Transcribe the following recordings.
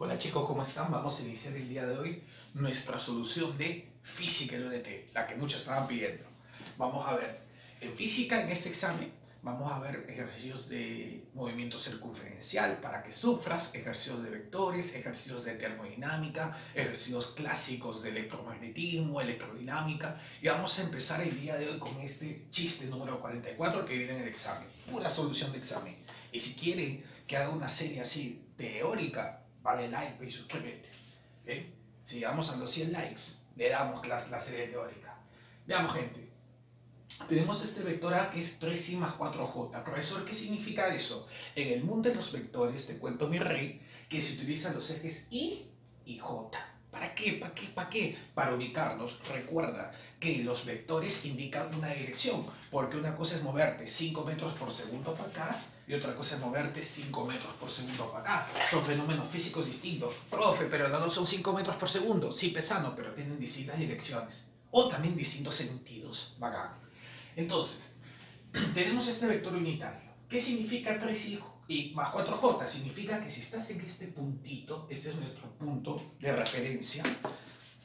Hola chicos, ¿cómo están? Vamos a iniciar el día de hoy nuestra solución de física en UNT, la que muchos estaban pidiendo. Vamos a ver, en física, en este examen, vamos a ver ejercicios de movimiento circunferencial para que sufras, ejercicios de vectores, ejercicios de termodinámica, ejercicios clásicos de electromagnetismo, electrodinámica. Y vamos a empezar el día de hoy con este chiste número 44 que viene en el examen, pura solución de examen. Y si quieren que haga una serie así teórica, dale like y suscríbete. ¿Bien? Si llegamos a los 100 likes, le damos la serie teórica. Veamos, gente. Tenemos este vector A que es 3i más 4j. Profesor, ¿qué significa eso? En el mundo de los vectores, te cuento mi rey, que se utilizan los ejes i y j. ¿Para qué? ¿Para qué? ¿Para qué? Para ubicarnos. Recuerda que los vectores indican una dirección, porque una cosa es moverte 5 metros por segundo para acá y otra cosa es moverte 5 metros por segundo para acá. Son fenómenos físicos distintos. Profe, pero no son 5 metros por segundo. Sí, pesano, pero tienen distintas direcciones. O también distintos sentidos. Bacán. Entonces, tenemos este vector unitario. ¿Qué significa 3i más 4j? Significa que si estás en este puntito, este es nuestro punto de referencia,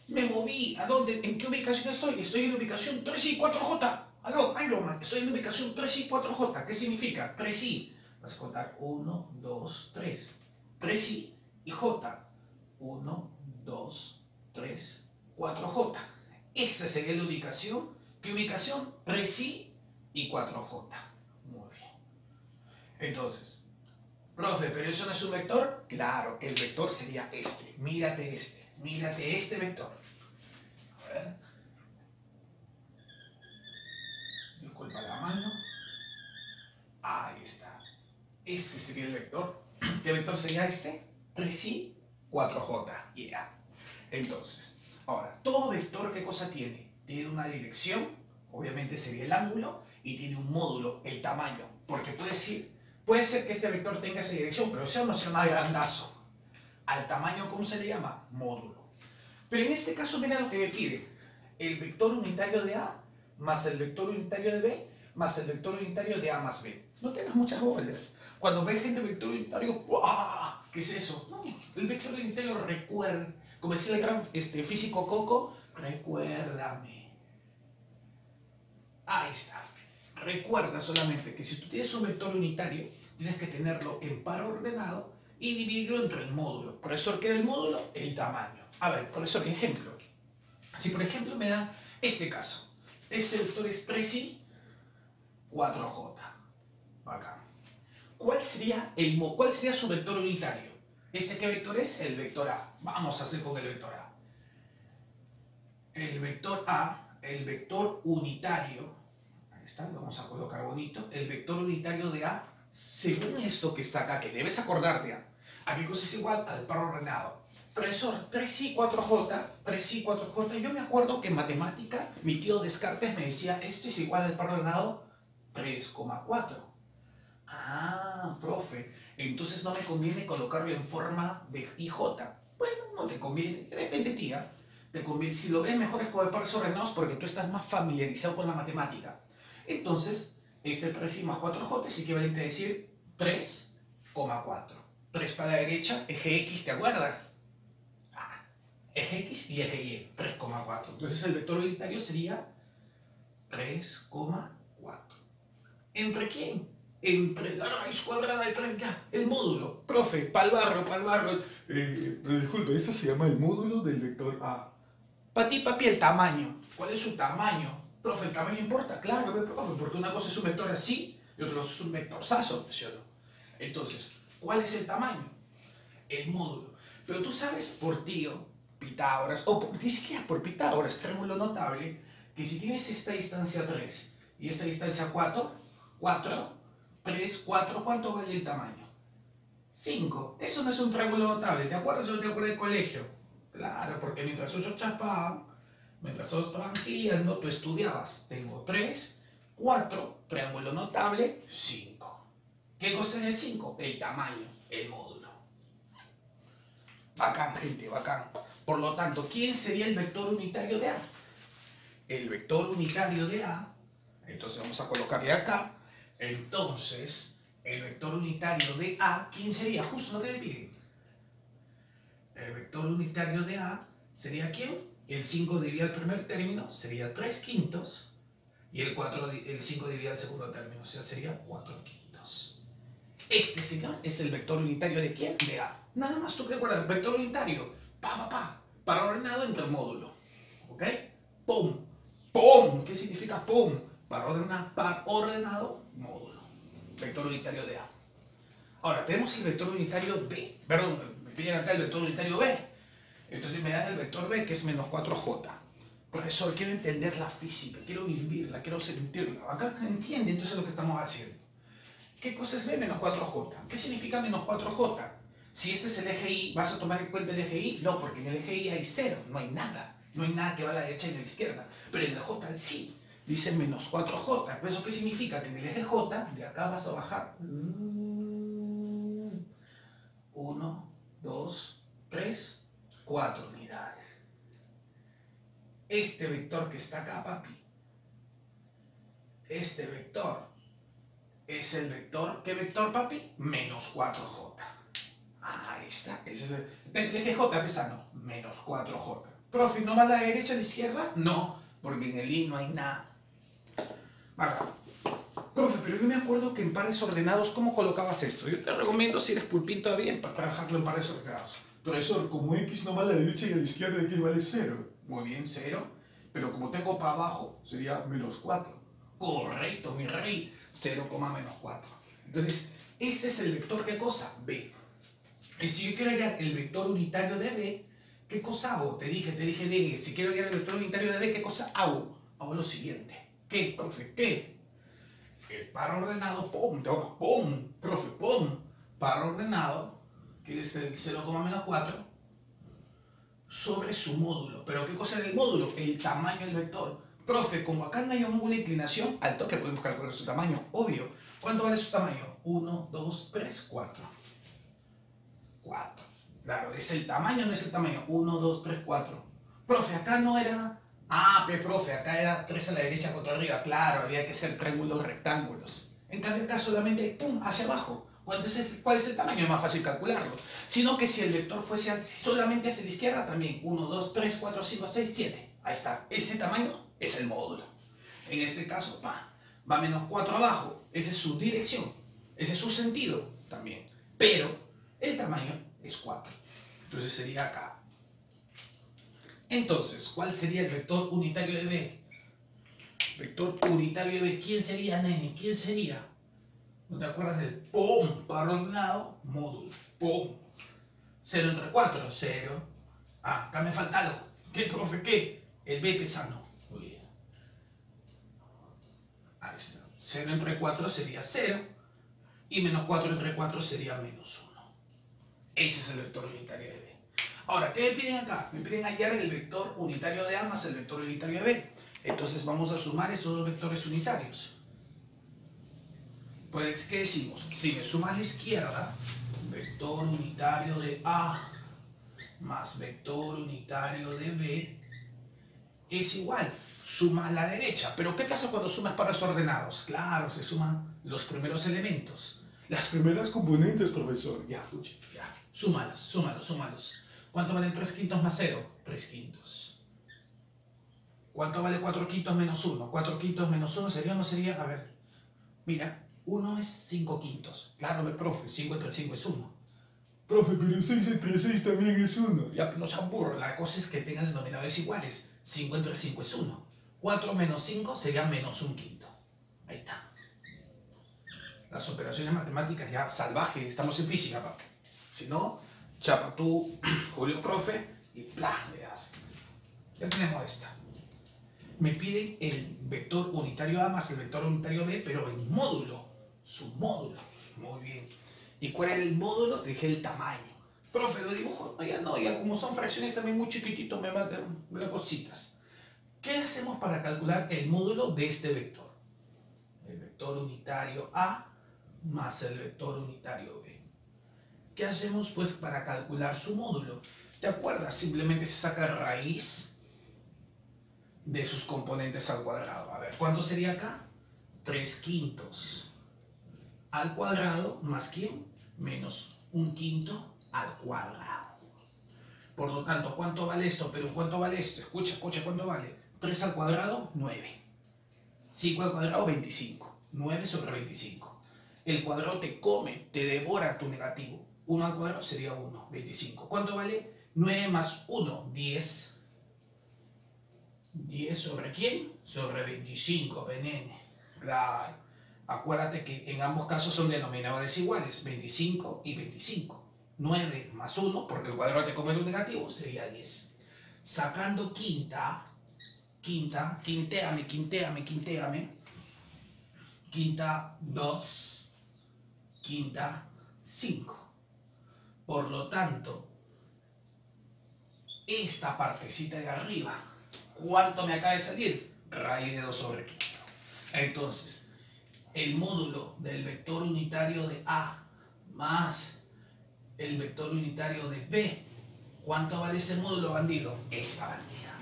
me moví. ¿A dónde? ¿En qué ubicación estoy? Estoy en la ubicación 3i 4j. Aló, Iron Man, estoy en la ubicación 3i 4j. ¿Qué significa? 3i. Vas a contar 1, 2, 3. 3i y j. 1, 2, 3, 4j. Esta sería la ubicación. ¿Qué ubicación? 3i y 4j. Muy bien. Entonces, profe, ¿pero eso no es un vector? Claro, el vector sería este. Mírate este vector. A ver. Disculpa la mano. Ahí está. Este sería el vector. ¿Qué vector sería este? 3i, 4j. Yeah. Entonces, ahora, todo vector, ¿qué cosa tiene? Tiene una dirección, obviamente sería el ángulo, y tiene un módulo, el tamaño. Porque puede ser que este vector tenga esa dirección, pero sea o no sea más grandazo. Al tamaño, ¿cómo se le llama? Módulo. Pero en este caso, mira lo que me pide. El vector unitario de A más el vector unitario de B más el vector unitario de A más B. No tengas muchas bolas. Cuando ves gente de vector unitario, ¡guau! ¿Qué es eso? No, el vector unitario recuerda, como decía el gran físico Coco, recuérdame. Ahí está. Recuerda solamente que si tú tienes un vector unitario, tienes que tenerlo en par ordenado y dividirlo entre el módulo. Profesor, ¿qué es el módulo? El tamaño. A ver, profesor, ejemplo. Si por ejemplo me da este caso, este vector es 3i, 4j. Bacán. ¿Cuál sería su vector unitario? ¿Este qué vector es? El vector A. Vamos a hacer con el vector A. El vector A, el vector unitario, ahí está, lo vamos a colocar bonito, el vector unitario de A, según esto que está acá, que debes acordarte, ¿a qué cosa es igual? Al par ordenado. Profesor, 3i, 4j, yo me acuerdo que en matemática, mi tío Descartes me decía, esto es igual al par ordenado 3,4. Ah, profe, entonces no me conviene colocarlo en forma de IJ. Bueno, no te conviene, depende, tía. Te conviene, si lo ves mejor es con el pares ordenados porque tú estás más familiarizado con la matemática. Entonces, este 3i más 4j es equivalente a decir 3,4. 3 para la derecha, eje X, ¿te acuerdas? Eje X y eje Y, 3,4. Entonces el vector unitario sería 3,4. ¿Entre quién? Entre la raíz cuadrada de 3, ya, el módulo. Profe, pa'l barro. Disculpe, eso se llama el módulo del vector A. Para ti, papi, el tamaño. ¿Cuál es su tamaño? Profe, ¿el tamaño importa? Claro, profe, porque una cosa es un vector así y otra cosa es un vectorzazo, ¿sí o no? Entonces, ¿cuál es el tamaño? El módulo. Pero tú sabes por tío, Pitágoras, o ni siquiera por Pitágoras, triángulo notable, que si tienes esta distancia 3 y esta distancia 4, 3, 4, ¿cuánto vale el tamaño? 5. Eso no es un triángulo notable. ¿Te acuerdas o no te acuerdas del colegio? Claro, porque mientras otros chapaban, mientras otros estaban gileando, tú estudiabas. Tengo 3, 4, triángulo notable, 5. ¿Qué cosa es el 5? El tamaño, el módulo. Bacán, gente, bacán. Por lo tanto, ¿quién sería el vector unitario de A? El vector unitario de A, entonces vamos a colocarle acá. Entonces, el vector unitario de A, ¿quién sería? Justo lo que le piden. el vector unitario de A sería ¿quién? El 5 dividido al primer término sería 3 quintos. Y el 5 dividido al segundo término, o sea, sería 4 quintos. Este, señor, es el vector unitario de ¿quién? De A. Nada más tú que recuerdas, vector unitario, para ordenado entre el módulo. ¿Ok? ¡Pum! ¡Pum! ¿Qué significa pum? Para ordenado módulo. Vector unitario de A. Ahora, tenemos el vector unitario B. Perdón, me piden acá el vector unitario B. Entonces me dan el vector B, que es menos 4J. Profesor, quiero entender la física, quiero vivirla, quiero sentirla. Acá entiende entonces lo que estamos haciendo. ¿Qué cosa es B menos 4J? ¿Qué significa menos 4J? Si este es el eje Y, ¿vas a tomar en cuenta el eje Y? No, porque en el eje Y hay cero, no hay nada. No hay nada que va a la derecha y a la izquierda. Pero en el J sí, dice menos 4J. ¿Eso qué significa? Que en el eje J, de acá vas a bajar 1, 2, 3, 4 unidades. Este vector que está acá, papi, este vector es el vector, ¿qué vector, papi? Menos 4J. Ahí está, ese es el eje J pesano, menos 4J. Profe, ¿no va a la derecha, a la izquierda? No, porque en el Y no hay nada. Vale. Profe, pero yo me acuerdo que en pares ordenados, ¿cómo colocabas esto? Yo te recomiendo, si eres pulpín todavía, para trabajarlo en pares ordenados. Profesor, como X no va a la derecha y a la izquierda, X vale 0. Muy bien, 0. Pero como tengo para abajo, sería menos 4. Correcto, mi rey. 0, menos 4. Entonces, ese es el vector, ¿qué cosa? B. Y si yo quiero hallar el vector unitario de B, ¿qué cosa hago? Te dije, si quiero hallar el vector unitario de B, ¿qué cosa hago? Hago lo siguiente. ¿Qué, profe? ¿Qué? El par ordenado, ¡pum! ¡Pum! Profe, ¡pum! Par ordenado, que es el 0, menos 4, sobre su módulo. ¿Pero qué cosa es el módulo? El tamaño del vector. Profe, como acá no hay ninguna inclinación, al toque podemos calcular su tamaño, obvio. ¿Cuánto vale su tamaño? 1, 2, 3, 4. 4. Claro, es el tamaño, no es el tamaño. 1, 2, 3, 4. Profe, acá no era... Ah, pero profe, acá era 3 a la derecha, 4 arriba. Claro, había que ser triángulos, rectángulos. En cambio acá solamente, pum, hacia abajo. Entonces, ¿cuál es el tamaño? Es más fácil calcularlo. Sino que si el vector fuese solamente hacia la izquierda, también 1, 2, 3, 4, 5, 6, 7. Ahí está. Ese tamaño es el módulo. En este caso, va menos 4 abajo. Esa es su dirección. Ese es su sentido también. Pero el tamaño es 4. Entonces sería acá. Entonces, ¿cuál sería el vector unitario de B? Vector unitario de B. ¿Quién sería, nene? ¿Quién sería? ¿No te acuerdas del POM? Par ordenado, módulo. POM. 0 entre 4, 0. Ah, acá me falta algo. ¿Qué, profe? ¿Qué? El B pesano. Muy bien. Ahí está. 0 entre 4 sería 0. Y menos 4 entre 4 sería menos 1. Ese es el vector unitario de B. Ahora, ¿qué me piden acá? Me piden hallar el vector unitario de A más el vector unitario de B. Entonces vamos a sumar esos dos vectores unitarios. Pues, ¿qué decimos? Si me suma a la izquierda, vector unitario de A más vector unitario de B es igual, suma a la derecha. Pero ¿qué pasa cuando sumas pares ordenados? Claro, se suman los primeros elementos. Las primeras componentes, profesor. Ya, escuche, ya. Súmalos. ¿Cuánto vale 3 quintos más 0? 3 quintos. ¿Cuánto vale 4 quintos menos 1? 4 quintos menos 1 sería o no sería, a ver. Mira, 1 es 5 quintos. Claro, profe, 5 entre 5 es 1. Profe, pero 6 entre 6 también es 1. Ya, no se aburra. La cosa es que tengan denominadores iguales. 5 entre 5 es 1. 4 menos 5 sería menos 1 quinto. Ahí está. Las operaciones matemáticas ya salvajes. Estamos en física, papá. Si no, chapa tú, Julio, profe, y ¡plá! Le das. Ya tenemos esta. Me piden el vector unitario A más el vector unitario B, pero en módulo. Su módulo. Muy bien. ¿Y cuál es el módulo? Te dije el tamaño. Profe, lo dibujo. No, ya como son fracciones también muy chiquititos, me van a dar cositas. ¿Qué hacemos para calcular el módulo de este vector? El vector unitario A más el vector unitario B. ¿Qué hacemos pues para calcular su módulo? ¿Te acuerdas? Simplemente se saca raíz de sus componentes al cuadrado. A ver, ¿cuánto sería acá? 3 quintos al cuadrado más ¿quién? Menos 1 quinto al cuadrado. Por lo tanto, ¿cuánto vale esto? Pero ¿cuánto vale esto? Escucha, escucha, ¿cuánto vale? 3 al cuadrado, 9. 5 al cuadrado, 25. 9 sobre 25. El cuadrado te come, te devora tu negativo. 1 al cuadrado sería 1, 25. ¿Cuánto vale? 9 más 1, 10. 10 sobre ¿quién? Sobre 25, venene. Claro. Acuérdate que en ambos casos son denominadores iguales, 25 y 25. 9 más 1, porque el cuadrado te come lo negativo, sería 10. Sacando quinta, quintéame. Quinta 2, quinta 5. Por lo tanto, esta partecita de arriba, ¿cuánto me acaba de salir? Raíz de 2 sobre quinto. Entonces, el módulo del vector unitario de A más el vector unitario de B, ¿cuánto vale ese módulo, bandido? Esa bandida.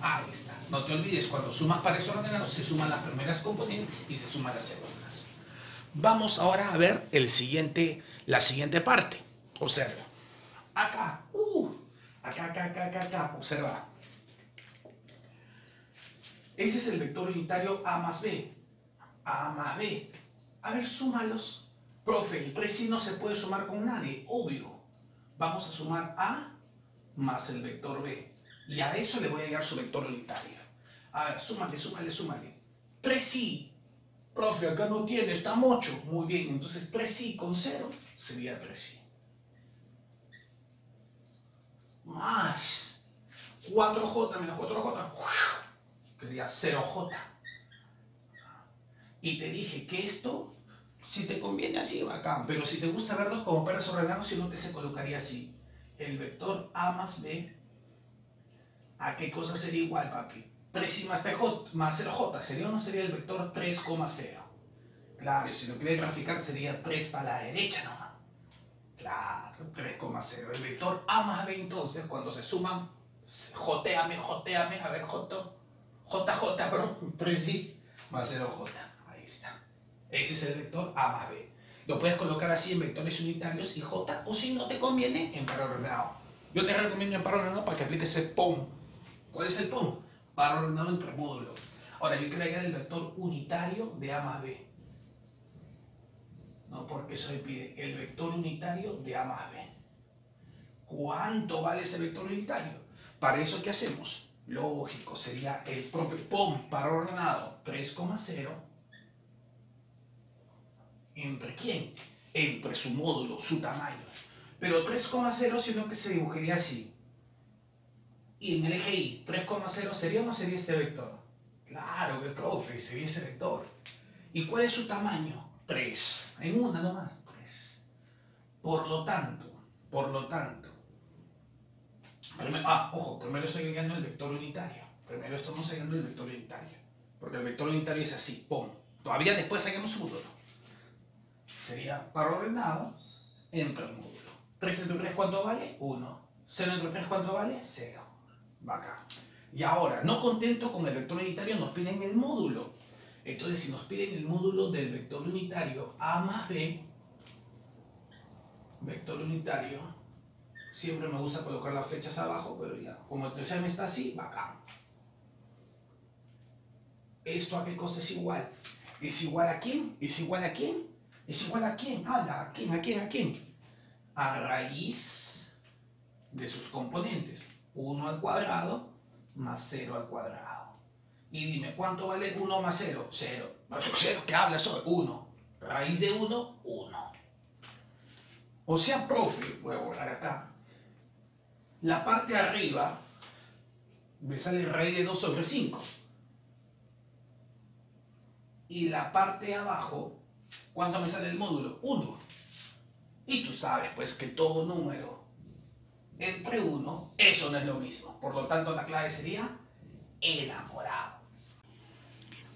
Ahí está. No te olvides, cuando sumas pares ordenados, se suman las primeras componentes y se suman las segundas. Vamos ahora a ver la siguiente parte. Observa. Acá. Acá. Observa. Ese es el vector unitario A más B. A más B. A ver, súmalos. Profe, el 3 sí no se puede sumar con nadie. Obvio. Vamos a sumar A más el vector B. Y a eso le voy a llegar su vector unitario. A ver, súmale. 3 sí. Profe, acá no tiene, está mocho. Muy bien, entonces 3 sí con 0 sería 3 sí. Más 4J menos 4J, sería 0J. Y te dije que esto, si te conviene así, bacán. Pero si te gusta verlos como pares ordenados, si no te se colocaría así. El vector A más B, ¿a qué cosa sería igual, papi? 3i más 3j más 0j, ¿sería o no sería el vector 3,0? Claro, y si lo quieres graficar sería 3 para la derecha nomás. Claro, 3,0. El vector A más B entonces, cuando se suman, joteame, a ver, JJ, perdón, 3i más 0j. Ahí está. Ese es el vector A más B. Lo puedes colocar así en vectores unitarios y J, o si no te conviene, en par ordenado. Yo te recomiendo en par ordenado para que apliques el POM. ¿Cuál es el POM? Par ordenado entre módulo. Ahora, yo quiero hallar el vector unitario de A más B. No, porque eso me pide el vector unitario de A más B. ¿Cuánto vale ese vector unitario? Para eso, ¿qué hacemos? Lógico, sería el propio POM par ordenado 3,0. ¿Entre quién? Entre su módulo, su tamaño. Pero 3,0 sino que se dibujaría así. Y en el eje Y, 3,0 ¿sería o no sería este vector? Claro que, profe, sería ese vector. ¿Y cuál es su tamaño? 3. En una nomás, 3. Por lo tanto. Ojo, primero estoy hallando el vector unitario. Primero estamos hallando el vector unitario. Porque el vector unitario es así, pum. Todavía después hallamos su módulo. Sería par ordenado entre el módulo. 3 entre 3, ¿cuánto vale? 1. 0 entre 3, ¿cuánto vale? 0. Va acá. Y ahora, no contento con el vector unitario, nos piden el módulo. Entonces, si nos piden el módulo del vector unitario A más B, vector unitario, siempre me gusta colocar las flechas abajo, pero ya, como el tercer está así, va acá. ¿Esto a qué cosa es igual? ¿Es igual a quién? ¿Es igual a quién? ¿Es igual a quién? Habla, ¿a quién? A raíz de sus componentes. 1 al cuadrado más 0 al cuadrado. Y dime, ¿cuánto vale 1 más 0? 0. ¿0? ¿Qué hablas hoy? 1. Raíz de 1, 1. O sea, profe, voy a borrar acá. La parte de arriba me sale raíz de 2 sobre 5. Y la parte de abajo, ¿cuánto me sale el módulo? 1. Y tú sabes, pues, que todo número entre 1, eso no es lo mismo. Por lo tanto, la clave sería enamorado.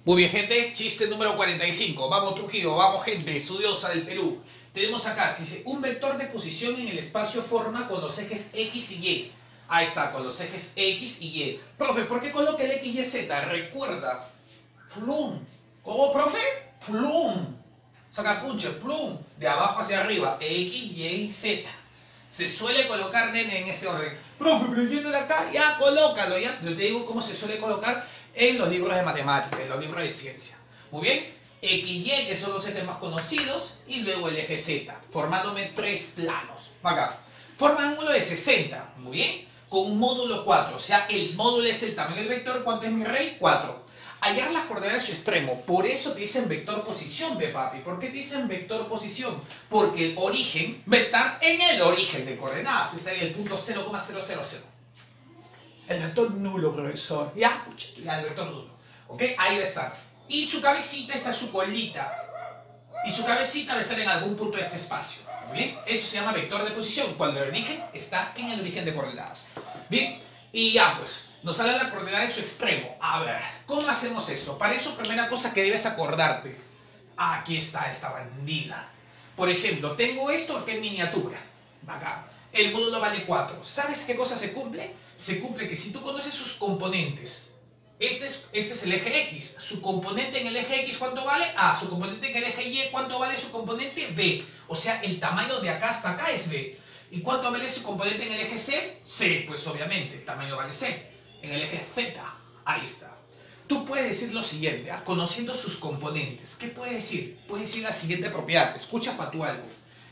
Muy bien, gente. Chiste número 45. Vamos, Trujillo. Vamos, gente estudiosa del Perú. Tenemos acá, dice, un vector de posición en el espacio forma con los ejes X y Y. Ahí está, con los ejes X y Y. Profe, ¿por qué coloca el X, Y, Z? Recuerda, flum. ¿Cómo, profe? Flum. Saca punche, plum. De abajo hacia arriba. X, Y, Z. Se suele colocar, nene, en este orden. Profe, pero yéndole acá, ya colócalo, ya. Yo te digo cómo se suele colocar en los libros de matemáticas, en los libros de ciencia. Muy bien. X, Y, que son los ejes más conocidos, y luego el eje Z, formándome tres planos. Acá. Forma ángulo de 60, muy bien, con un módulo 4, o sea, el módulo es el tamaño del vector. ¿Cuánto es mi rey? 4. Hallar las coordenadas de su extremo, por eso te dicen vector posición, ve papi. ¿Por qué te dicen vector posición? Porque el origen va a estar en el origen de coordenadas, está en el punto 0,000. El vector nulo, profesor. Ya, el vector nulo. ¿Ok? Ahí va a estar. Y su cabecita está su colita. Y su cabecita va a estar en algún punto de este espacio. ¿Bien? Eso se llama vector de posición, cuando el origen está en el origen de coordenadas. Bien, y ya pues, nos sale la coordenada de su extremo. A ver, ¿cómo hacemos esto? Para eso, primera cosa que debes acordarte. Aquí está esta bandida. Por ejemplo, tengo esto aquí en miniatura. Acá. El módulo vale 4. ¿Sabes qué cosa se cumple? Se cumple que si tú conoces sus componentes, este es el eje X. Su componente en el eje X, ¿cuánto vale? A. Su componente en el eje Y, ¿cuánto vale su componente? B. O sea, el tamaño de acá hasta acá es B. ¿Y cuánto vale su componente en el eje C? C. Pues obviamente, el tamaño vale C. En el eje Z, ahí está. Tú puedes decir lo siguiente, conociendo sus componentes. ¿Qué puedes decir? Puedes decir la siguiente propiedad. Escucha para tú algo.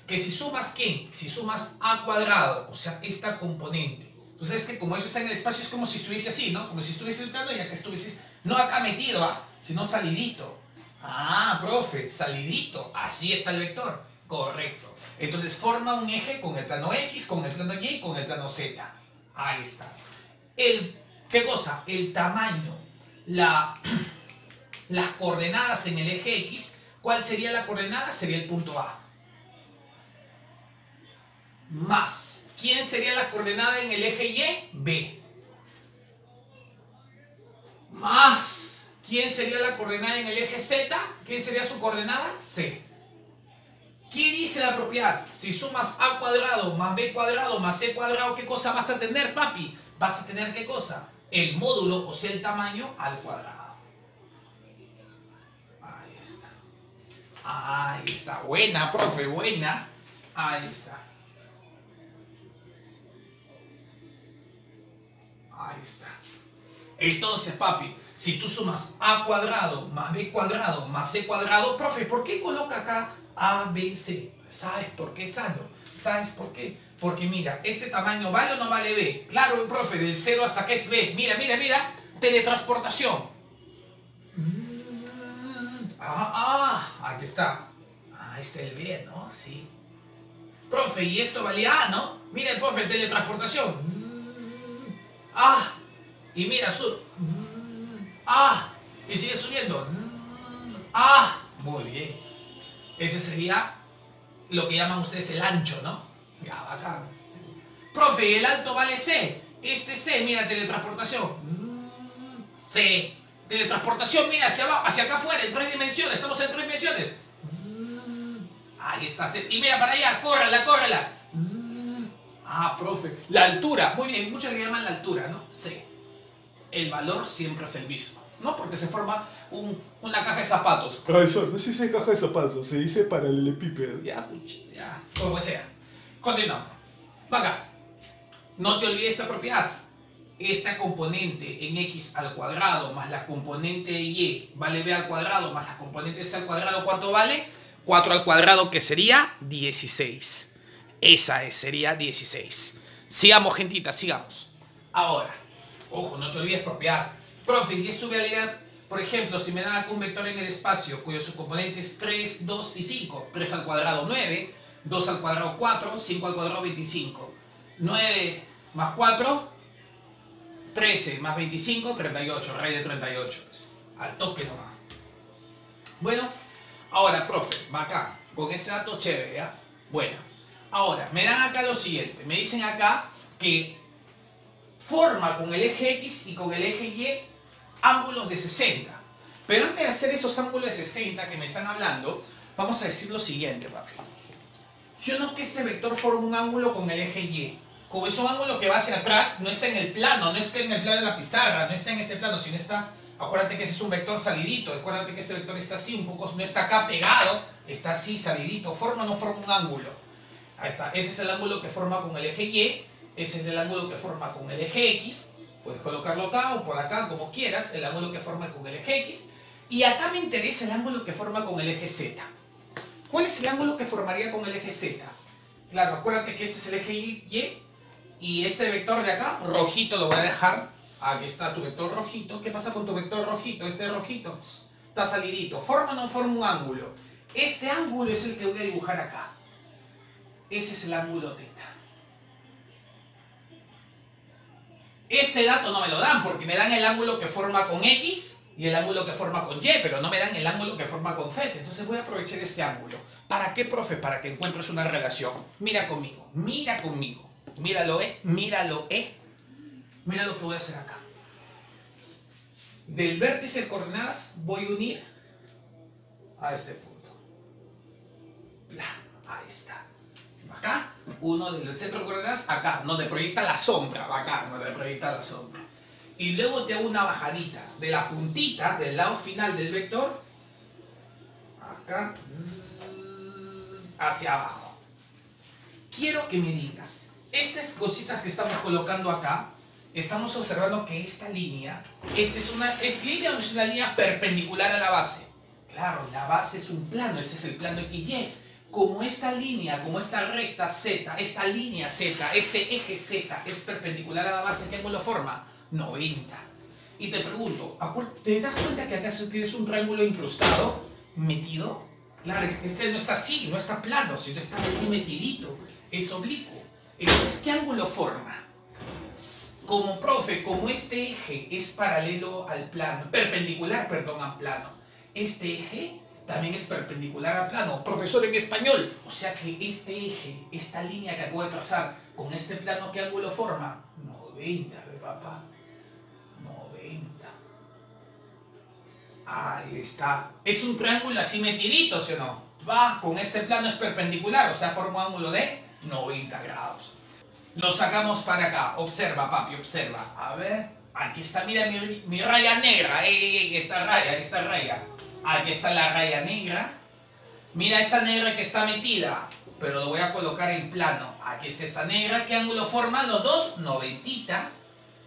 Que si sumas ¿qué? Si sumas A cuadrado, o sea, esta componente. Entonces es que como eso está en el espacio es como si estuviese así, ¿no? Como si estuviese el plano y acá estuvieses, no acá metido, sino salidito. Ah, profe, salidito. Así está el vector. Correcto. Entonces forma un eje con el plano X, con el plano Y y con el plano Z. Ahí está. ¿Qué cosa? El tamaño, las coordenadas en el eje X. ¿Cuál sería la coordenada? Sería el punto A. Más. ¿Quién sería la coordenada en el eje Y? B. Más. ¿Quién sería la coordenada en el eje Z? ¿Quién sería su coordenada? C. ¿Qué dice la propiedad? Si sumas A cuadrado más B cuadrado más C cuadrado, ¿qué cosa vas a tener, papi? Vas a tener ¿qué cosa? El módulo, o sea, el tamaño al cuadrado. Ahí está. Ahí está. Buena, profe, buena. Ahí está. Ahí está. Entonces, papi, si tú sumas A cuadrado más B cuadrado más C cuadrado, profe, ¿por qué coloca acá A, B, C? ¿Sabes por qué, Sandro? ¿Sabes por qué? Porque mira, ¿este tamaño vale o no vale B? Claro, profe, del 0 hasta que es B. Mira, mira, mira. Teletransportación. Aquí está. Está el B, ¿no? Sí. Profe, y esto valía A, ¿no? Mira, el profe, teletransportación. Y mira, sube. Y sigue subiendo. Muy bien. Ese sería lo que llaman ustedes el ancho, ¿no? Ya, bacán. Profe, ¿y el alto vale C? Este C, mira, teletransportación. C. Teletransportación, mira, hacia abajo, hacia acá afuera, en 3 dimensiones. Estamos en 3 dimensiones. Ahí está C. Y mira para allá, córrela, córrela. Profe, la altura. Muy bien, muchos le llaman la altura, ¿no? C. El valor siempre es el mismo, ¿no? Porque se forma una caja de zapatos. Profesor, no se dice caja de zapatos, se dice paralelepípedo. Ya, como sea. Continuamos. Venga. No te olvides esta propiedad. Esta componente en X al cuadrado más la componente de Y vale B al cuadrado más la componente de C al cuadrado, ¿cuánto vale? 4 al cuadrado, que sería 16. Esa sería 16. Sigamos, gentita, sigamos. Ahora, ojo, no te olvides propiedad. Profe, si estuve a ligar, por ejemplo, si me dan acá un vector en el espacio cuyo subcomponente es 3, 2 y 5. 3 al cuadrado 9, 2 al cuadrado 4, 5 al cuadrado 25. 9 más 4, 13 más 25, 38, raíz de 38. Al toque nomás. Bueno, ahora, profe, acá, con ese dato chévere, ¿ya? Bueno, ahora, me dan acá lo siguiente. Me dicen acá que forma con el eje X y con el eje Y ángulos de 60. Pero antes de hacer esos ángulos de 60 que me están hablando, vamos a decir lo siguiente, papi. Yo no que este vector forma un ángulo con el eje Y. Como es un ángulo que va hacia atrás, no está en el plano, no está en el plano de la pizarra, no está en este plano, sino está... Acuérdate que ese es un vector salidito, acuérdate que este vector está así, un poco, no está acá pegado, está así, salidito. ¿Forma o no forma un ángulo? Ahí está, ese es el ángulo que forma con el eje Y, ese es el ángulo que forma con el eje X, puedes colocarlo acá o por acá, como quieras, el ángulo que forma con el eje X, y acá me interesa el ángulo que forma con el eje Z. ¿Cuál es el ángulo que formaría con el eje Z? Claro, acuérdate que este es el eje Y, y este vector de acá, rojito, lo voy a dejar, aquí está tu vector rojito. ¿Qué pasa con tu vector rojito? Este rojito está salidito, ¿forma o no forma un ángulo? Este ángulo es el que voy a dibujar acá. Ese es el ángulo teta. Este dato no me lo dan porque me dan el ángulo que forma con X y el ángulo que forma con Y, pero no me dan el ángulo que forma con Z. Entonces voy a aprovechar este ángulo. ¿Para qué, profe? Para que encuentres una relación. Mira conmigo, mira conmigo. Míralo, míralo, Mira lo que voy a hacer acá. Del vértice de coordenadas voy a unir a este punto. Ahí está. Acá, uno del centro de coordenadas, acá, donde proyecta la sombra, acá, donde proyecta la sombra. Y luego te hago una bajadita de la puntita, del lado final del vector, acá, hacia abajo. Quiero que me digas, estas cositas que estamos colocando acá, estamos observando que esta línea, ¿es línea o no es una línea perpendicular a la base? Claro, la base es un plano, ese es el plano XY. Como esta línea, como esta recta Z, esta línea Z, este eje Z es perpendicular a la base, ¿qué ángulo forma? 90. Y te pregunto, ¿te das cuenta que acá tienes un triángulo incrustado, metido? Claro, este no está así, no está plano, sino está así metidito, es oblicuo. Entonces, ¿qué ángulo forma? Como profe, como este eje es paralelo al plano, perpendicular, perdón, al plano, este eje también es perpendicular al plano. Profesor, en español. O sea que este eje, esta línea que acabo de trazar con este plano, ¿qué ángulo forma? 90, papá. 90. Ahí está. Es un triángulo así metidito, ¿sí o no? Va, con este plano es perpendicular, o sea, forma un ángulo de 90 grados. Lo sacamos para acá. Observa, papi, observa. A ver, aquí está, mira mi raya negra. Esta raya. Aquí está la raya negra. Mira esta negra que está metida, pero lo voy a colocar en plano. Aquí está esta negra. ¿Qué ángulo forman los dos? 90.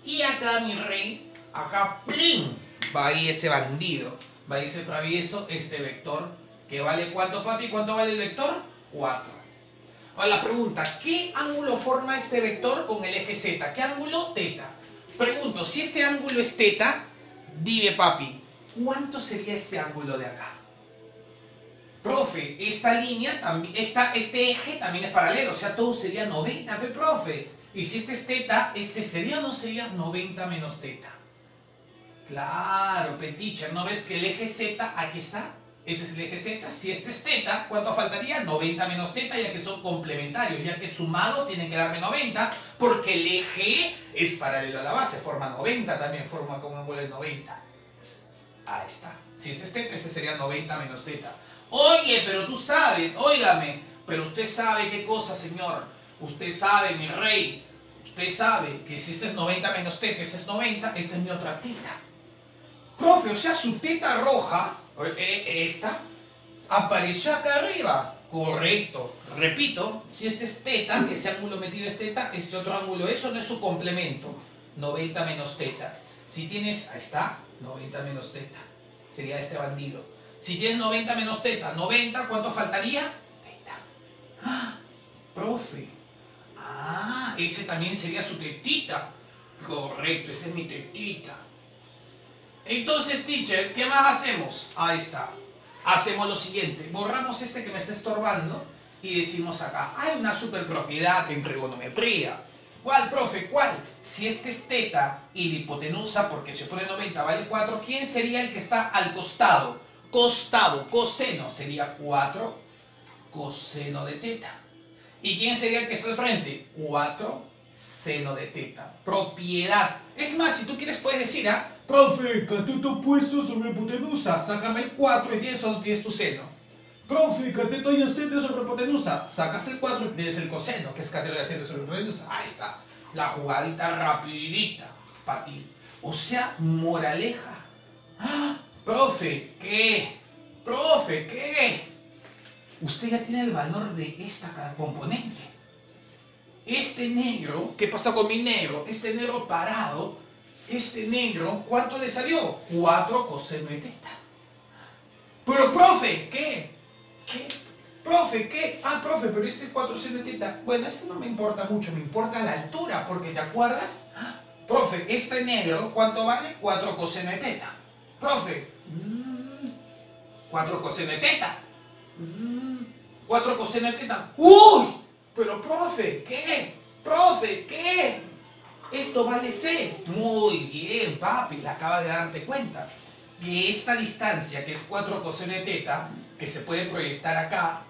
Y acá, mi rey, acá, ¡plin! Va ahí ese bandido. Va ahí ese travieso, este vector. ¿Que vale cuánto, papi? ¿Cuánto vale el vector? 4. Ahora la pregunta, ¿qué ángulo forma este vector con el eje Z? ¿Qué ángulo? Teta. Pregunto, si este ángulo es teta, dime, papi, ¿cuánto sería este ángulo de acá? Profe, esta línea, este eje también es paralelo, o sea, todo sería 90, profe. Y si este es teta, ¿este sería o no sería 90 menos teta? Claro, teacher, ¿no ves que el eje Z aquí está? Ese es el eje Z. Si este es teta, ¿cuánto faltaría? 90 menos teta, ya que son complementarios, ya que sumados tienen que darme 90, porque el eje es paralelo a la base, forma 90 también, forma como un ángulo de 90. Ahí está. Si este es teta, ese sería 90 menos teta. Oye, pero tú sabes, óigame, pero usted sabe qué cosa, señor. Usted sabe, mi rey, usted sabe que si este es 90 menos teta, ese es 90, esta es mi otra teta. Profe, o sea, su teta roja, esta, apareció acá arriba. Correcto. Repito, si este es teta, ese ángulo metido es teta, este otro ángulo, eso no es su complemento. 90 menos teta. Si tienes, ahí está, 90 menos teta. Sería este bandido. Si tienes 90 menos teta, 90, ¿cuánto faltaría? Teta. ¡Ah! Profe. Ah, ese también sería su tetita. Correcto, esa es mi tetita. Entonces, teacher, ¿qué más hacemos? Ahí está. Hacemos lo siguiente. Borramos este que me está estorbando y decimos acá, hay una superpropiedad en trigonometría. ¿Cuál, profe? ¿Cuál? Si este es teta y la hipotenusa, porque se opone 90, vale 4, ¿quién sería el que está al costado? Costado, coseno, sería 4 coseno de teta. ¿Y quién sería el que está al frente? 4 seno de teta. Propiedad. Es más, si tú quieres puedes decir, ¿ah? Profe, cateto opuesto sobre hipotenusa. Sácame el 4 y tienes solo tienes tu seno. Profe, cateto adyacente sobre hipotenusa. Sacas el 4 y tienes el coseno, que es cateto adyacente sobre hipotenusa. Ahí está. La jugadita rapidita para ti. O sea, moraleja. ¡Ah! Profe, ¿qué? Profe, ¿qué? usted ya tiene el valor de esta componente. Este negro, ¿qué pasa con mi negro? Este negro parado, este negro, ¿cuánto le salió? 4 coseno de teta. Pero, profe, ¿qué? ¿Qué? Profe, ¿qué? Ah, profe, pero este 4 coseno de teta. Bueno, este no me importa mucho, me importa la altura, porque ¿te acuerdas? Profe, este negro, ¿cuánto vale? 4 coseno de teta. Profe, 4 coseno de teta. 4 coseno de teta. ¡Uy! Pero, profe, ¿qué? Profe, ¿qué? Esto vale C. Muy bien, papi, le acabas de darte cuenta. Que esta distancia, que es 4 coseno de teta, que se puede proyectar acá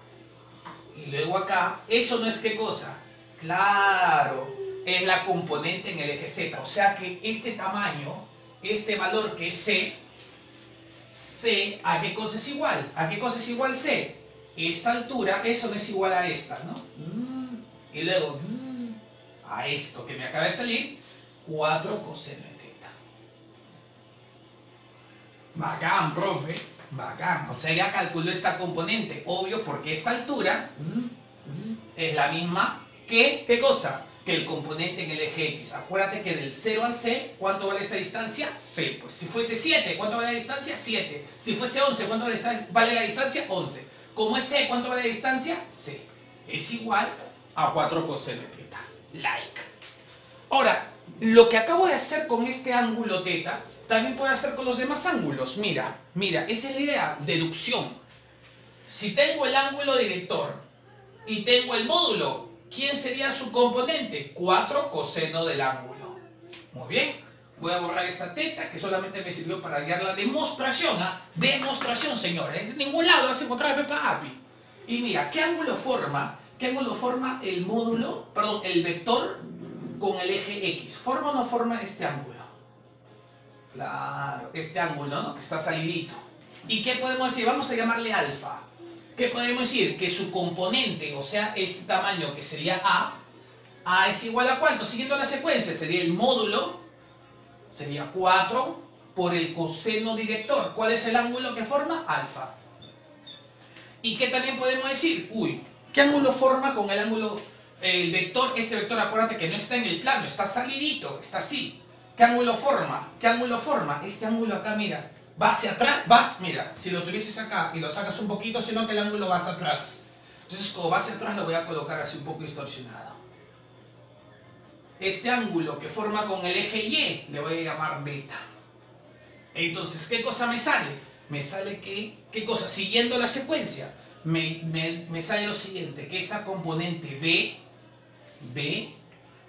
y luego acá, ¿eso no es qué cosa? Claro, es la componente en el eje Z. O sea que este tamaño, este valor que es C, ¿a qué cosa es igual? ¿A qué cosa es igual C? Esta altura, eso no es igual a esta, ¿no? Y luego a esto que me acaba de salir, 4 coseno de teta. Bacán, profe, bacán. O sea, ya calculó esta componente, obvio, porque esta altura es la misma que, ¿qué cosa? Que el componente en el eje X. Acuérdate que del 0 al C, ¿cuánto vale esa distancia? C. Pues si fuese 7, ¿cuánto vale la distancia? 7. Si fuese 11, ¿cuánto vale la distancia? 11. Como es C, ¿cuánto vale la distancia? C. Es igual a 4 coseno de teta. Like. Ahora, lo que acabo de hacer con este ángulo teta, también puedo hacer con los demás ángulos. Mira, esa es la idea. Deducción. Si tengo el ángulo director y tengo el módulo, ¿quién sería su componente? 4 coseno del ángulo. Muy bien. Voy a borrar esta teta que solamente me sirvió para guiar la demostración. ¿Ah? Demostración, señores. En ningún lado vas a encontrar el API. Y mira, ¿qué ángulo forma? ¿Qué ángulo forma el módulo, perdón, el vector con el eje X? ¿Forma o no forma este ángulo? Claro, este ángulo, ¿no? Que está salidito. ¿Y qué podemos decir? Vamos a llamarle alfa. ¿Qué podemos decir? Que su componente, o sea, este tamaño que sería A es igual a ¿cuánto? Siguiendo la secuencia, sería el módulo, sería 4 por el coseno director. ¿Cuál es el ángulo que forma? Alfa. ¿Y qué también podemos decir? Uy, ¿qué ángulo forma con el ángulo, el vector? Este vector, acuérdate que no está en el plano, está salidito, está así. ¿Qué ángulo forma? ¿Qué ángulo forma? Este ángulo acá, mira, va hacia atrás, mira, si lo tuvieses acá y lo sacas un poquito, sino que el ángulo va hacia atrás. Entonces, como va hacia atrás, lo voy a colocar así un poco distorsionado. Este ángulo que forma con el eje Y, le voy a llamar beta. Entonces, ¿qué cosa me sale? Me sale que, ¿qué cosa? Siguiendo la secuencia, me sale lo siguiente, que esa componente B,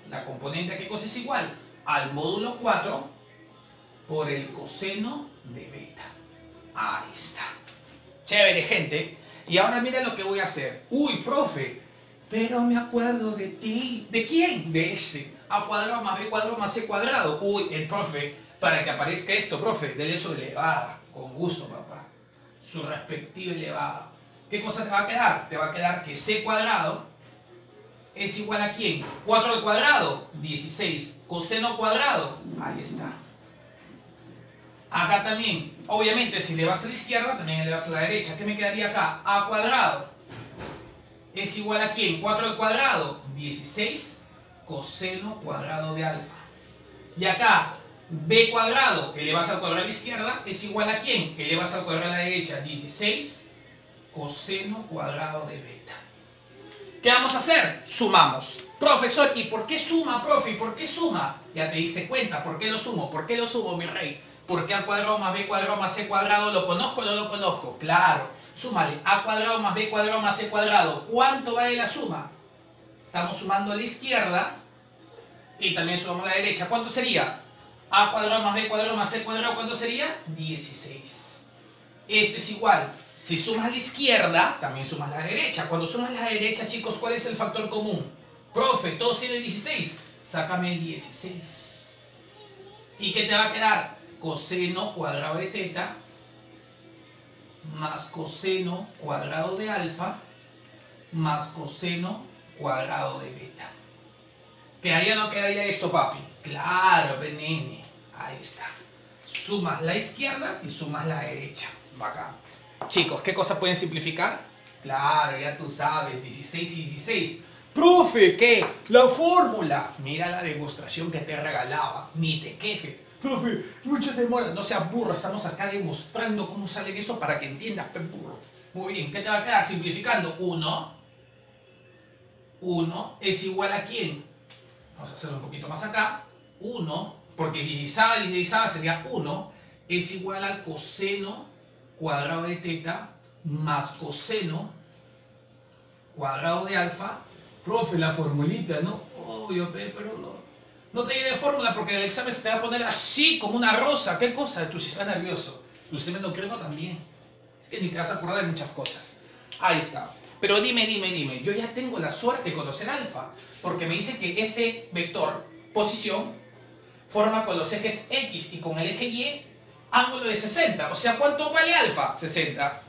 la componente, ¿a qué cosa es igual? Al módulo 4 por el coseno de beta. Ahí está. Chévere, gente. Y ahora mira lo que voy a hacer. Uy, profe, pero me acuerdo de ti. ¿De quién? De ese. A cuadrado más B cuadrado más C cuadrado. Uy, el profe, para que aparezca esto, profe, dele su elevada. Con gusto, papá. Su respectiva elevada. ¿Qué cosa te va a quedar? Te va a quedar que C cuadrado es igual a ¿quién? 4 al cuadrado, 16. Coseno cuadrado, ahí está. Acá también, obviamente, si le vas a la izquierda, también le vas a la derecha. ¿Qué me quedaría acá? A cuadrado es igual a ¿quién? 4 al cuadrado, 16. Coseno cuadrado de alfa. Y acá, B cuadrado, elevas al cuadrado a la izquierda, es igual a ¿quién? Elevas al cuadrado a la derecha, 16. Coseno cuadrado de beta. ¿Qué vamos a hacer? Sumamos. Profesor, ¿y por qué suma, profe? ¿Y por qué suma? Ya te diste cuenta. ¿Por qué lo sumo? ¿Por qué lo sumo, mi rey? Porque A cuadrado más B cuadrado más C cuadrado, ¿lo conozco o no lo conozco? Claro. Súmale. A cuadrado más B cuadrado más C cuadrado. ¿Cuánto vale la suma? Estamos sumando a la izquierda y también sumamos a la derecha. ¿Cuánto sería? A cuadrado más B cuadrado más C cuadrado, ¿cuánto sería? 16. Esto es igual. Si sumas la izquierda, también sumas la derecha. Cuando sumas la derecha, chicos, ¿cuál es el factor común? Profe, todos tienen 16. Sácame el 16. ¿Y qué te va a quedar? Coseno cuadrado de teta más coseno cuadrado de alfa más coseno cuadrado de beta. ¿Quedaría o no quedaría esto, papi? Claro, nene. Ahí está. Sumas la izquierda y sumas la derecha. Bacán. Chicos, ¿qué cosas pueden simplificar? Claro, ya tú sabes, 16 y 16. Profe, ¿Qué? la fórmula. Mira la demostración que te regalaba, ni te quejes. Profe, Muchas demoras, no seas burro, estamos acá demostrando cómo sale eso para que entiendas, pe burro. Muy bien, ¿qué te va a quedar? Simplificando, 1 es igual a ¿quién? Vamos a hacerlo un poquito más acá. 1, porque 16 sería 1, es igual al coseno cuadrado de teta más coseno cuadrado de alfa. profe, la formulita, ¿no? Obvio, pero no te lleve fórmula porque el examen se te va a poner así como una rosa. ¿Qué cosa? Tu sistema nervioso. Tu sistema endocrino también. Es que ni te vas a acordar de muchas cosas. Ahí está. Pero dime. Yo ya tengo la suerte de conocer alfa. Porque me dice que este vector, posición, forma con los ejes X y con el eje Y ángulo de 60. O sea, ¿cuánto vale alfa? 60.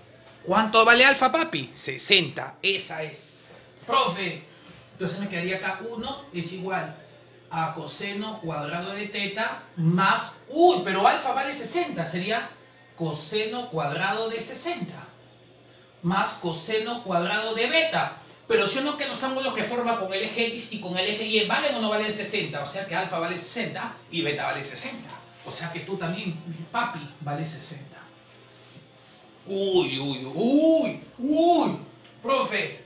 ¿Cuánto vale alfa, papi? 60. Esa es. Profe. Entonces me quedaría acá 1 es igual a coseno cuadrado de teta más... Uy, pero alfa vale 60. Sería coseno cuadrado de 60 más coseno cuadrado de beta. Pero si no, que los ángulos que forma con el eje X y con el eje Y ¿valen o no valen 60? O sea que alfa vale 60 y beta vale 60. O sea que tú también, papi, vale 60. Uy. Profe,